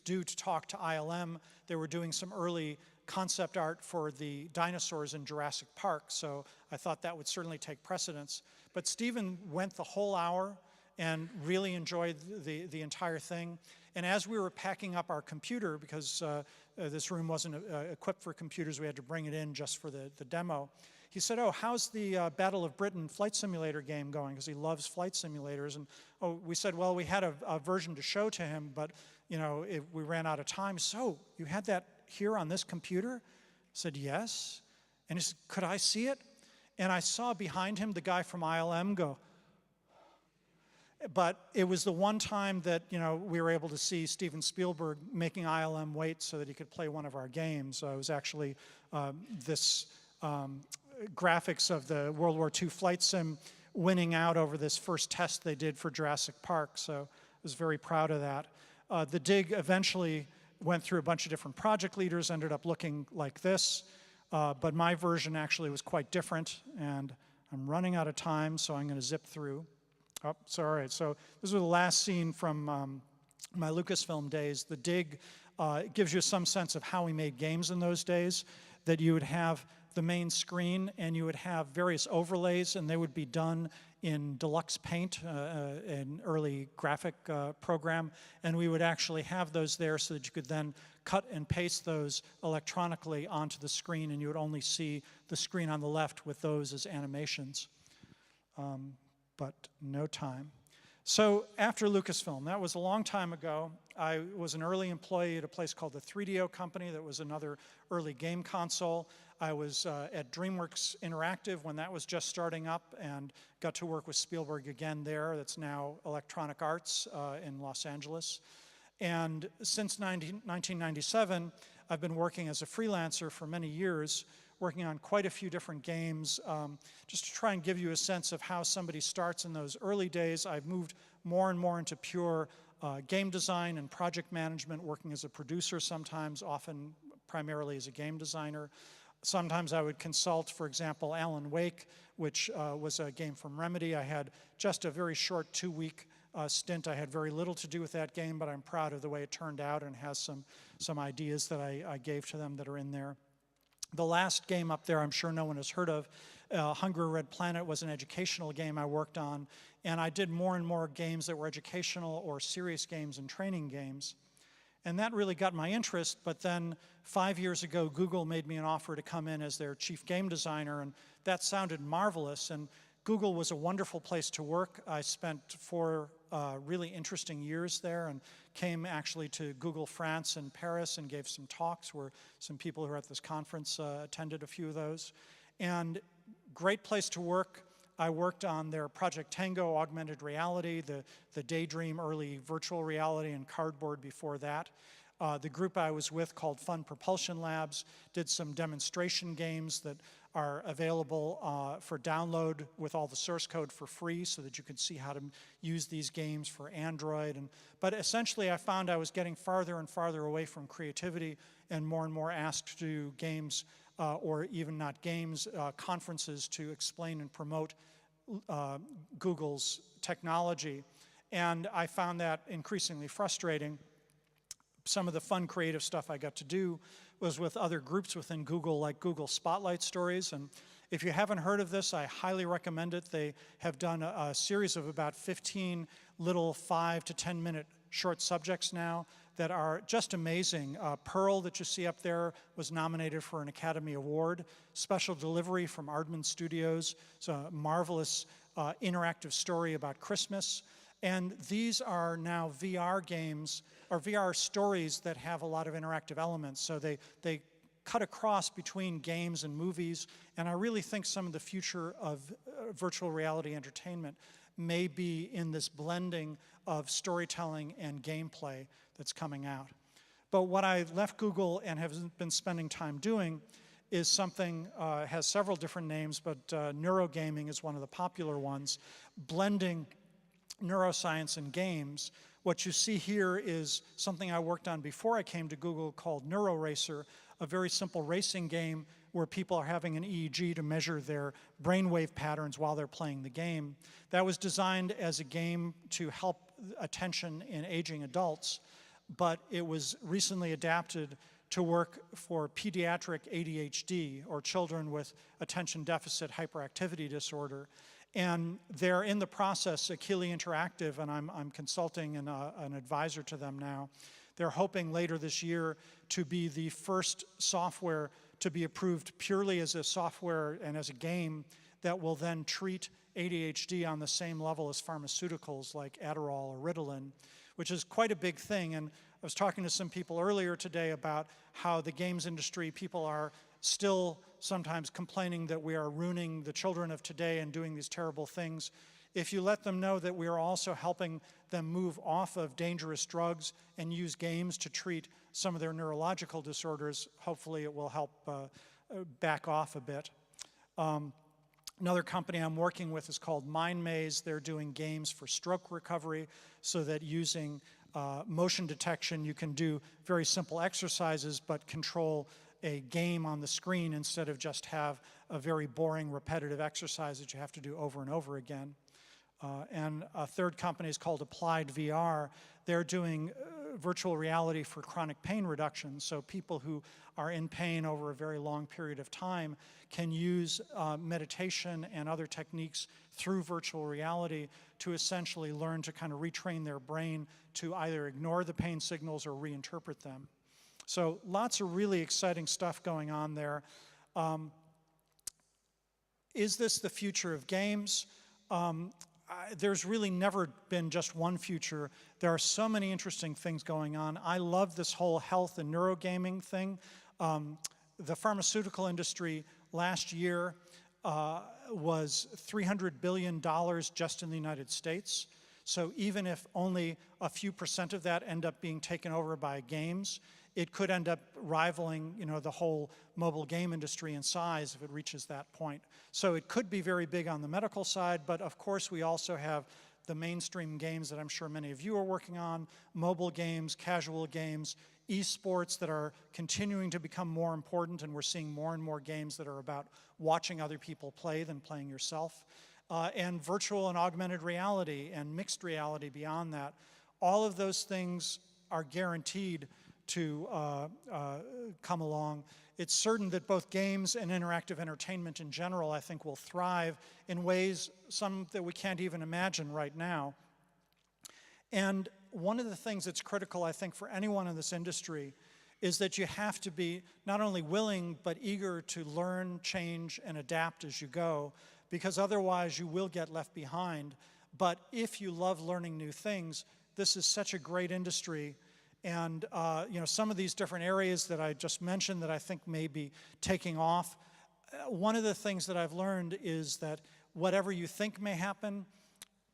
due to talk to ILM. They were doing some early concept art for the dinosaurs in Jurassic Park, so I thought that would certainly take precedence. But Stephen went the whole hour and really enjoyed the entire thing. And as we were packing up our computer, because this room wasn't equipped for computers, we had to bring it in just for the demo, he said, "Oh, how's the Battle of Britain flight simulator game going?" Because he loves flight simulators. And we said, well, we had a version to show to him, but we ran out of time. So you had that here on this computer? I said, yes. And he said, could I see it? And I saw behind him the guy from ILM go. But it was the one time that we were able to see Steven Spielberg making ILM wait so that he could play one of our games. It was actually this graphics of the World War II flight sim winning out over this first test they did for Jurassic Park. So I was very proud of that. The Dig eventually went through a bunch of different project leaders, ended up looking like this. But my version actually was quite different, and I'm running out of time, so I'm going to zip through. Oh, sorry. So this was the last scene from my Lucasfilm days. The Dig gives you some sense of how we made games in those days, that you would have the main screen and you would have various overlays, and they would be done in Deluxe Paint, an early graphic program, and we would actually have those there so that you could then cut and paste those electronically onto the screen, and you would only see the screen on the left with those as animations. But no time. So after Lucasfilm, that was a long time ago. I was an early employee at a place called the 3DO Company that was another early game console. I was at DreamWorks Interactive when that was just starting up and got to work with Spielberg again there. That's now Electronic Arts in Los Angeles. And since 1997, I've been working as a freelancer for many years, working on quite a few different games. Just to try and give you a sense of how somebody starts in those early days, I've moved more and more into pure game design and project management, working as a producer sometimes, often primarily as a game designer. Sometimes I would consult, for example, Alan Wake, which was a game from Remedy. I had just a very short 2-week stint. I had very little to do with that game, but I'm proud of the way it turned out and has some ideas that I gave to them that are in there. The last game up there I'm sure no one has heard of, Hungry Red Planet, was an educational game I worked on, and I did more and more games that were educational or serious games and training games. And that really got my interest, but then 5 years ago, Google made me an offer to come in as their chief game designer, and that sounded marvelous. And Google was a wonderful place to work. I spent 4 really interesting years there and came actually to Google France and Paris and gave some talks where some people who were at this conference attended a few of those. And great place to work. I worked on their Project Tango augmented reality, the Daydream early virtual reality, and Cardboard before that. The group I was with, called Fun Propulsion Labs, did some demonstration games that are available for download with all the source code for free so that you can see how to use these games for Android. But essentially I found I was getting farther and farther away from creativity and more asked to do games or even not games, conferences to explain and promote Google's technology. And I found that increasingly frustrating. Some of the fun creative stuff I got to do was with other groups within Google, like Google Spotlight Stories. And if you haven't heard of this, I highly recommend it. They have done a series of about 15 little 5 to 10 minute short subjects now that are just amazing. Pearl, that you see up there, was nominated for an Academy Award. Special Delivery from Aardman Studios. It's a marvelous interactive story about Christmas. And these are now VR games, or VR stories that have a lot of interactive elements. So they cut across between games and movies, and I really think some of the future of virtual reality entertainment may be in this blending of storytelling and gameplay that's coming out. But what I left Google and have been spending time doing is something, has several different names, but neurogaming is one of the popular ones, blending neuroscience and games. What you see here is something I worked on before I came to Google called NeuroRacer, a very simple racing game where people are having an EEG to measure their brainwave patterns while they're playing the game. That was designed as a game to help attention in aging adults, but it was recently adapted to work for pediatric ADHD, or children with attention deficit hyperactivity disorder. And they're in the process, Akili Interactive, and I'm consulting and an advisor to them now. They're hoping later this year to be the first software to be approved purely as a software and as a game that will then treat ADHD on the same level as pharmaceuticals like Adderall or Ritalin, which is quite a big thing. And I was talking to some people earlier today about how the games industry, people are still sometimes complaining that we are ruining the children of today and doing these terrible things. If you let them know that we are also helping them move off of dangerous drugs and use games to treat some of their neurological disorders, hopefully it will help back off a bit. Another company I'm working with is called Mind Maze. They're doing games for stroke recovery so that using motion detection you can do very simple exercises but control a game on the screen instead of just have a very boring repetitive exercise that you have to do over and over again. And a third company is called Applied VR. They're doing virtual reality for chronic pain reduction. So people who are in pain over a very long period of time can use meditation and other techniques through virtual reality to essentially learn to kind of retrain their brain to either ignore the pain signals or reinterpret them. So lots of really exciting stuff going on there. Is this the future of games? there's really never been just one future. There are so many interesting things going on. I love this whole health and neurogaming thing. The pharmaceutical industry last year was $300 billion just in the United States. So even if only a few % of that end up being taken over by games, it could end up rivaling, the whole mobile game industry in size if it reaches that point. So it could be very big on the medical side, but of course we also have the mainstream games that I'm sure many of you are working on, mobile games, casual games, esports that are continuing to become more important, and we're seeing more and more games that are about watching other people play than playing yourself, and virtual and augmented reality and mixed reality beyond that. All of those things are guaranteed to come along. It's certain that both games and interactive entertainment in general, I think, will thrive in ways, some that we can't even imagine right now. And one of the things that's critical, I think, for anyone in this industry is that you have to be not only willing, but eager to learn, change, and adapt as you go, because otherwise you will get left behind. But if you love learning new things, this is such a great industry. And some of these different areas that I just mentioned that I think may be taking off, one of the things that I've learned is that whatever you think may happen,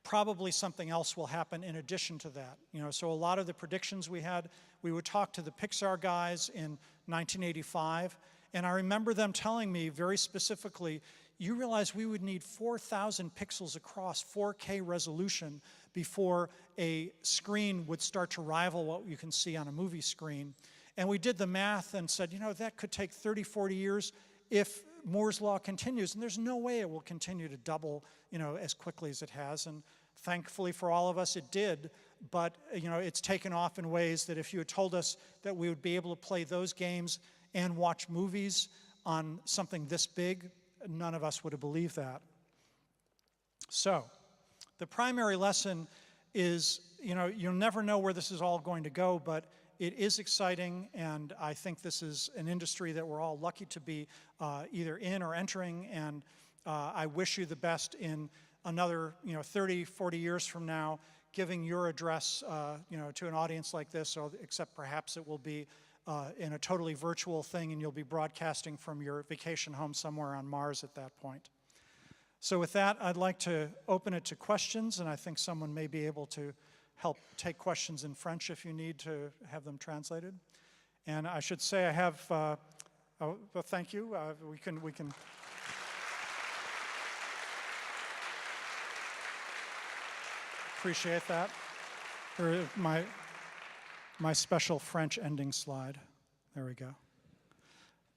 probably something else will happen in addition to that. So a lot of the predictions we had, we would talk to the Pixar guys in 1985, and I remember them telling me very specifically, you realize we would need 4,000 pixels across 4K resolution before a screen would start to rival what you can see on a movie screen. And we did the math and said, that could take 30, 40 years if Moore's Law continues, and there's no way it will continue to double, as quickly as it has. And thankfully for all of us, it did. But, it's taken off in ways that if you had told us that we would be able to play those games and watch movies on something this big, none of us would have believed that. So, the primary lesson is, you'll never know where this is all going to go, but it is exciting, and I think this is an industry that we're all lucky to be either in or entering, and I wish you the best in another 30, 40 years from now, giving your address to an audience like this, except perhaps it will be in a totally virtual thing, and you'll be broadcasting from your vacation home somewhere on Mars at that point. So with that, I'd like to open it to questions, and I think someone may be able to help take questions in French if you need to have them translated. And I should say I have, well, thank you. We can. Appreciate that. Here is my special French ending slide. There we go.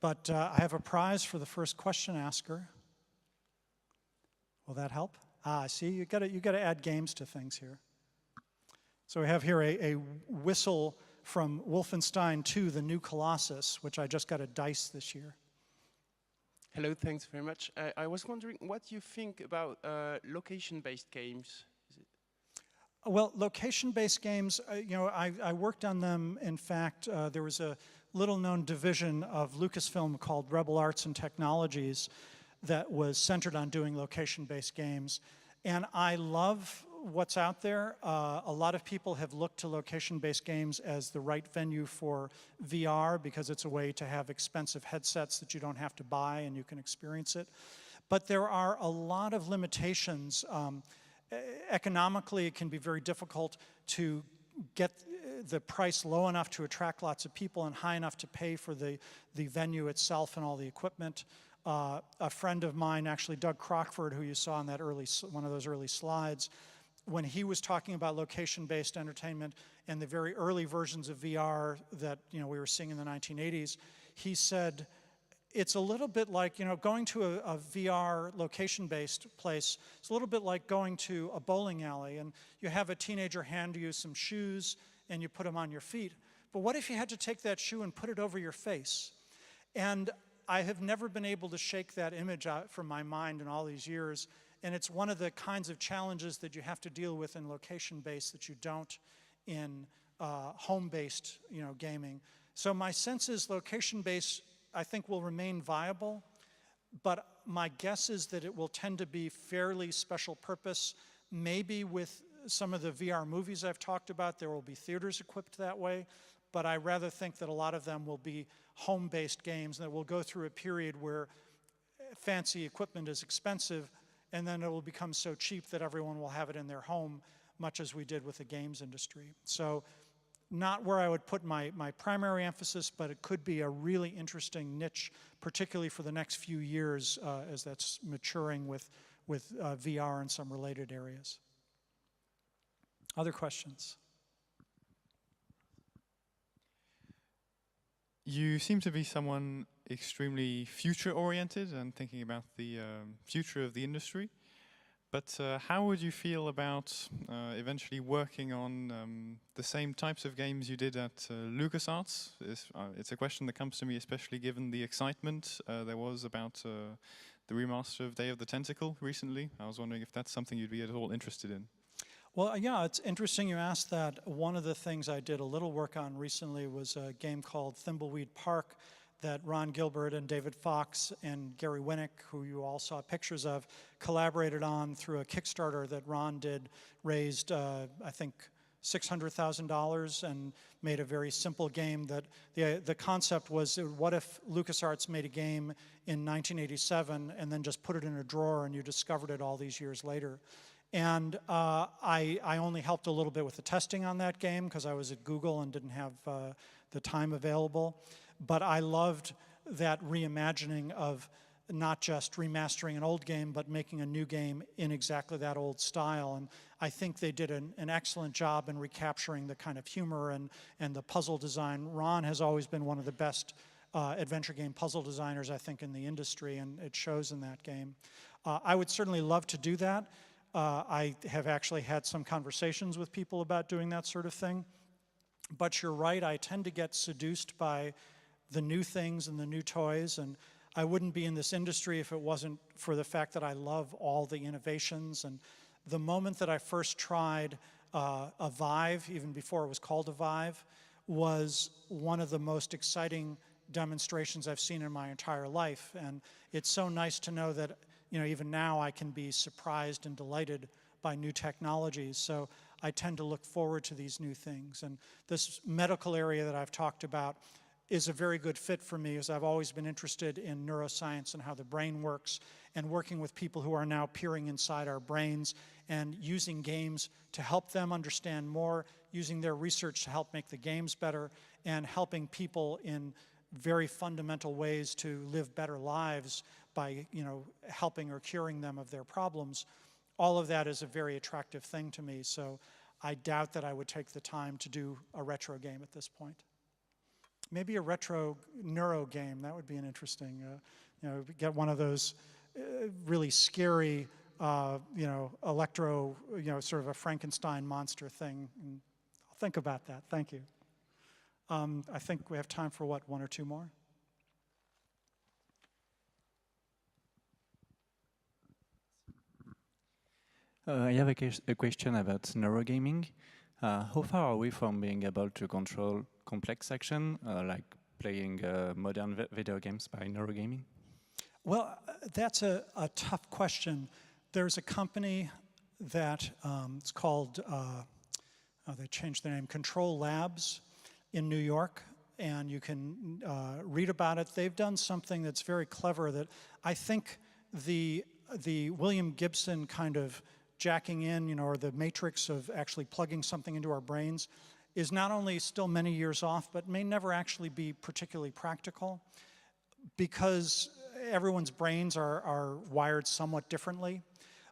But I have a prize for the first question asker. Will that help? See, you got to add games to things here. So we have here a whistle from Wolfenstein 2, The New Colossus, which I just got a dice this year. Hello, thanks very much. I was wondering what you think about location-based games. Well, location-based games, I worked on them. In fact, there was a little-known division of Lucasfilm called Rebel Arts and Technologies that was centered on doing location-based games. And I love what's out there. A lot of people have looked to location-based games as the right venue for VR because it's a way to have expensive headsets that you don't have to buy and you can experience it. But there are a lot of limitations. Economically, it can be very difficult to get the price low enough to attract lots of people and high enough to pay for the venue itself and all the equipment. A friend of mine, actually Doug Crockford, who you saw in that one of those early slides, when he was talking about location-based entertainment and the very early versions of VR that we were seeing in the 1980s, he said, it's a little bit like, going to a VR location-based place, it's a little bit like going to a bowling alley and you have a teenager hand you some shoes and you put them on your feet. But what if you had to take that shoe and put it over your face? And I have never been able to shake that image out from my mind in all these years, and it's one of the kinds of challenges that you have to deal with in location-based that you don't in home-based gaming. So my sense is location-based, I think, will remain viable, but my guess is that it will tend to be fairly special purpose, Maybe with some of the VR movies I've talked about, there will be theaters equipped that way, but I rather think that a lot of them will be home-based games, and that we'll go through a period where fancy equipment is expensive, and then it will become so cheap that everyone will have it in their home, much as we did with the games industry. So not where I would put my primary emphasis, but it could be a really interesting niche, particularly for the next few years as that's maturing with VR and some related areas. Other questions? You seem to be someone extremely future-oriented and thinking about the future of the industry. But how would you feel about eventually working on the same types of games you did at LucasArts? It's a question that comes to me, especially given the excitement there was about the remaster of Day of the Tentacle recently. I was wondering if that's something you'd be at all interested in. Well, yeah, it's interesting you asked that. One of the things I did a little work on recently was a game called Thimbleweed Park that Ron Gilbert and David Fox and Gary Winnick, who you all saw pictures of, collaborated on through a Kickstarter that Ron did, raised, I think, $600,000 and made a very simple game that the concept was, what if LucasArts made a game in 1987 and then just put it in a drawer and you discovered it all these years later? And I only helped a little bit with the testing on that game because I was at Google and didn't have the time available. But I loved that reimagining of not just remastering an old game, but making a new game in exactly that old style. And I think they did an excellent job in recapturing the kind of humor and the puzzle design. Ron has always been one of the best adventure game puzzle designers, I think, in the industry, and it shows in that game. I would certainly love to do that. I have actually had some conversations with people about doing that sort of thing. But you're right, I tend to get seduced by the new things and the new toys, and I wouldn't be in this industry if it wasn't for the fact that I love all the innovations. And the moment that I first tried a Vive, even before it was called a Vive, was one of the most exciting demonstrations I've seen in my entire life. And it's so nice to know that, you know, even now I can be surprised and delighted by new technologies. So I tend to look forward to these new things. And this medical area that I've talked about is a very good fit for me, as I've always been interested in neuroscience and how the brain works, and working with people who are now peering inside our brains and using games to help them understand more, using their research to help make the games better, and helping people in very fundamental ways to live better lives by, you know, helping or curing them of their problems. All of that is a very attractive thing to me, so I doubt that I would take the time to do a retro game at this point. Maybe a retro neuro game, that would be an interesting, you know, get one of those really scary, you know, electro, you know, sort of a Frankenstein monster thing. And I'll think about that, thank you. I think we have time for what, one or two more? I have a question about neurogaming. How far are we from being able to control complex action, like playing modern video games by neurogaming? Well, that's a tough question. There's a company that it's called, they changed their name, Control Labs in New York, and you can read about it. They've done something that's very clever that I think the William Gibson kind of jacking in, you know, or the matrix of actually plugging something into our brains is not only still many years off, but may never actually be particularly practical because everyone's brains are wired somewhat differently.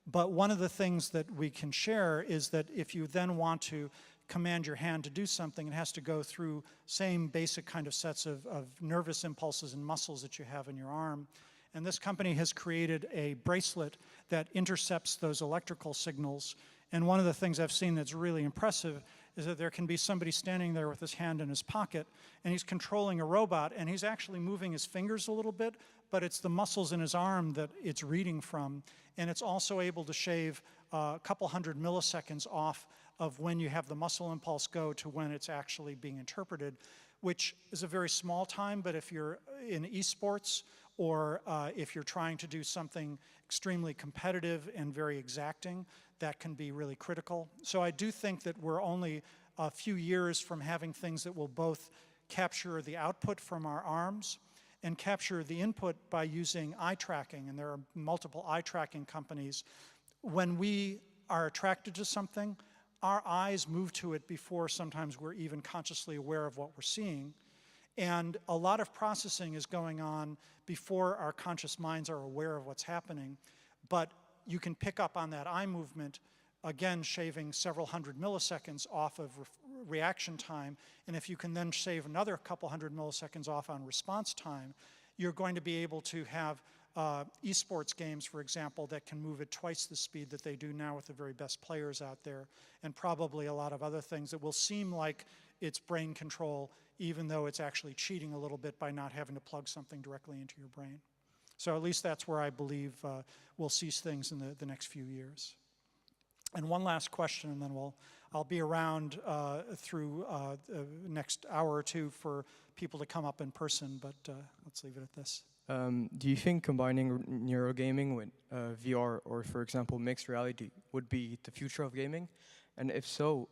But one of the things that we can share is that if you then want to command your hand to do something, it has to go through same basic kind of sets of nervous impulses and muscles that you have in your arm. And this company has created a bracelet that intercepts those electrical signals. And one of the things I've seen that's really impressive is that there can be somebody standing there with his hand in his pocket, and he's controlling a robot, and he's actually moving his fingers a little bit, but it's the muscles in his arm that it's reading from. And it's also able to shave a couple hundred milliseconds off of when you have the muscle impulse go to when it's actually being interpreted, which is a very small time, but if you're in esports or if you're trying to do something extremely competitive and very exacting, that can be really critical. So I do think that we're only a few years from having things that will both capture the output from our arms and capture the input by using eye tracking, and there are multiple eye tracking companies. When we are attracted to something, our eyes move to it before sometimes we're even consciously aware of what we're seeing. And a lot of processing is going on before our conscious minds are aware of what's happening. But you can pick up on that eye movement, again, shaving several hundred milliseconds off of reaction time. And if you can then shave another couple hundred milliseconds off on response time, you're going to be able to have esports games, for example, that can move at twice the speed that they do now with the very best players out there, and probably a lot of other things that will seem like it's brain control, even though it's actually cheating a little bit by not having to plug something directly into your brain. So at least that's where I believe we'll see things in the next few years. And one last question, and then I'll be around through the next hour or two for people to come up in person, but let's leave it at this. Do you think combining neurogaming with VR or, for example, mixed reality would be the future of gaming? And if so,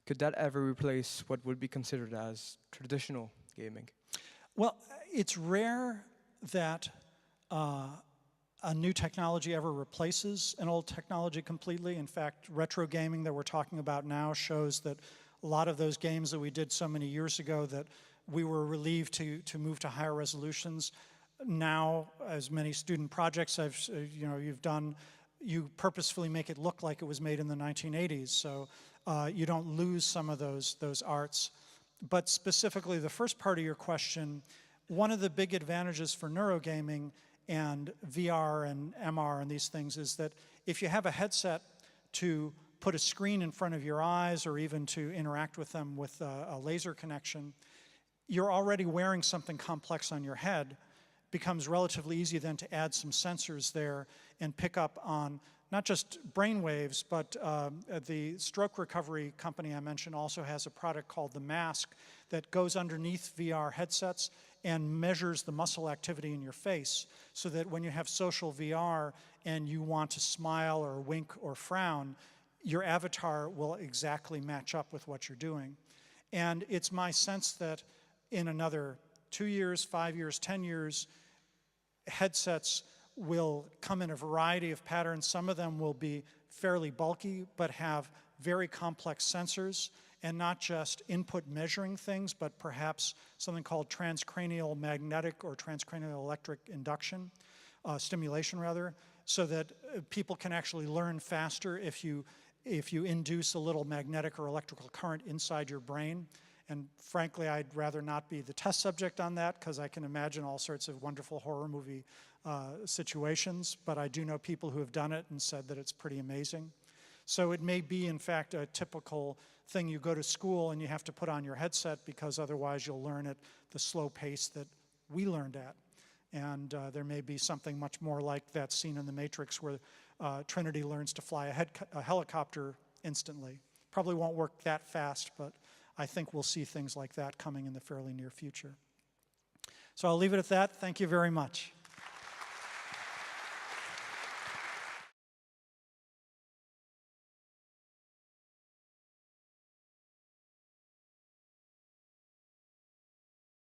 could that ever replace what would be considered as traditional gaming? Well, it's rare that a new technology ever replaces an old technology completely. In fact, retro gaming that we're talking about now shows that a lot of those games that we did so many years ago that we were relieved to move to higher resolutions. Now, as many student projects you've done, you purposefully make it look like it was made in the 1980s, so you don't lose some of those arts. But specifically, the first part of your question, one of the big advantages for neurogaming and VR and MR and these things is that if you have a headset to put a screen in front of your eyes or even to interact with them with a laser connection, you're already wearing something complex on your head. It becomes relatively easy then to add some sensors there and pick up on not just brain waves, but the stroke recovery company I mentioned also has a product called the Mask that goes underneath VR headsets and measures the muscle activity in your face so that when you have social VR and you want to smile or wink or frown, your avatar will exactly match up with what you're doing. And it's my sense that in another 2 years, 5 years, 10 years, headsets will come in a variety of patterns. Some of them will be fairly bulky, but have very complex sensors, and not just input measuring things, but perhaps something called transcranial magnetic or transcranial electric induction, stimulation rather, so that people can actually learn faster if you induce a little magnetic or electrical current inside your brain. And frankly, I'd rather not be the test subject on that because I can imagine all sorts of wonderful horror movie situations, but I do know people who have done it and said that it's pretty amazing. So it may be, in fact, a typical thing. You go to school and you have to put on your headset because otherwise you'll learn at the slow pace that we learned at. And there may be something much more like that scene in The Matrix where Trinity learns to fly a helicopter instantly. Probably won't work that fast, but I think we'll see things like that coming in the fairly near future. So I'll leave it at that. Thank you very much.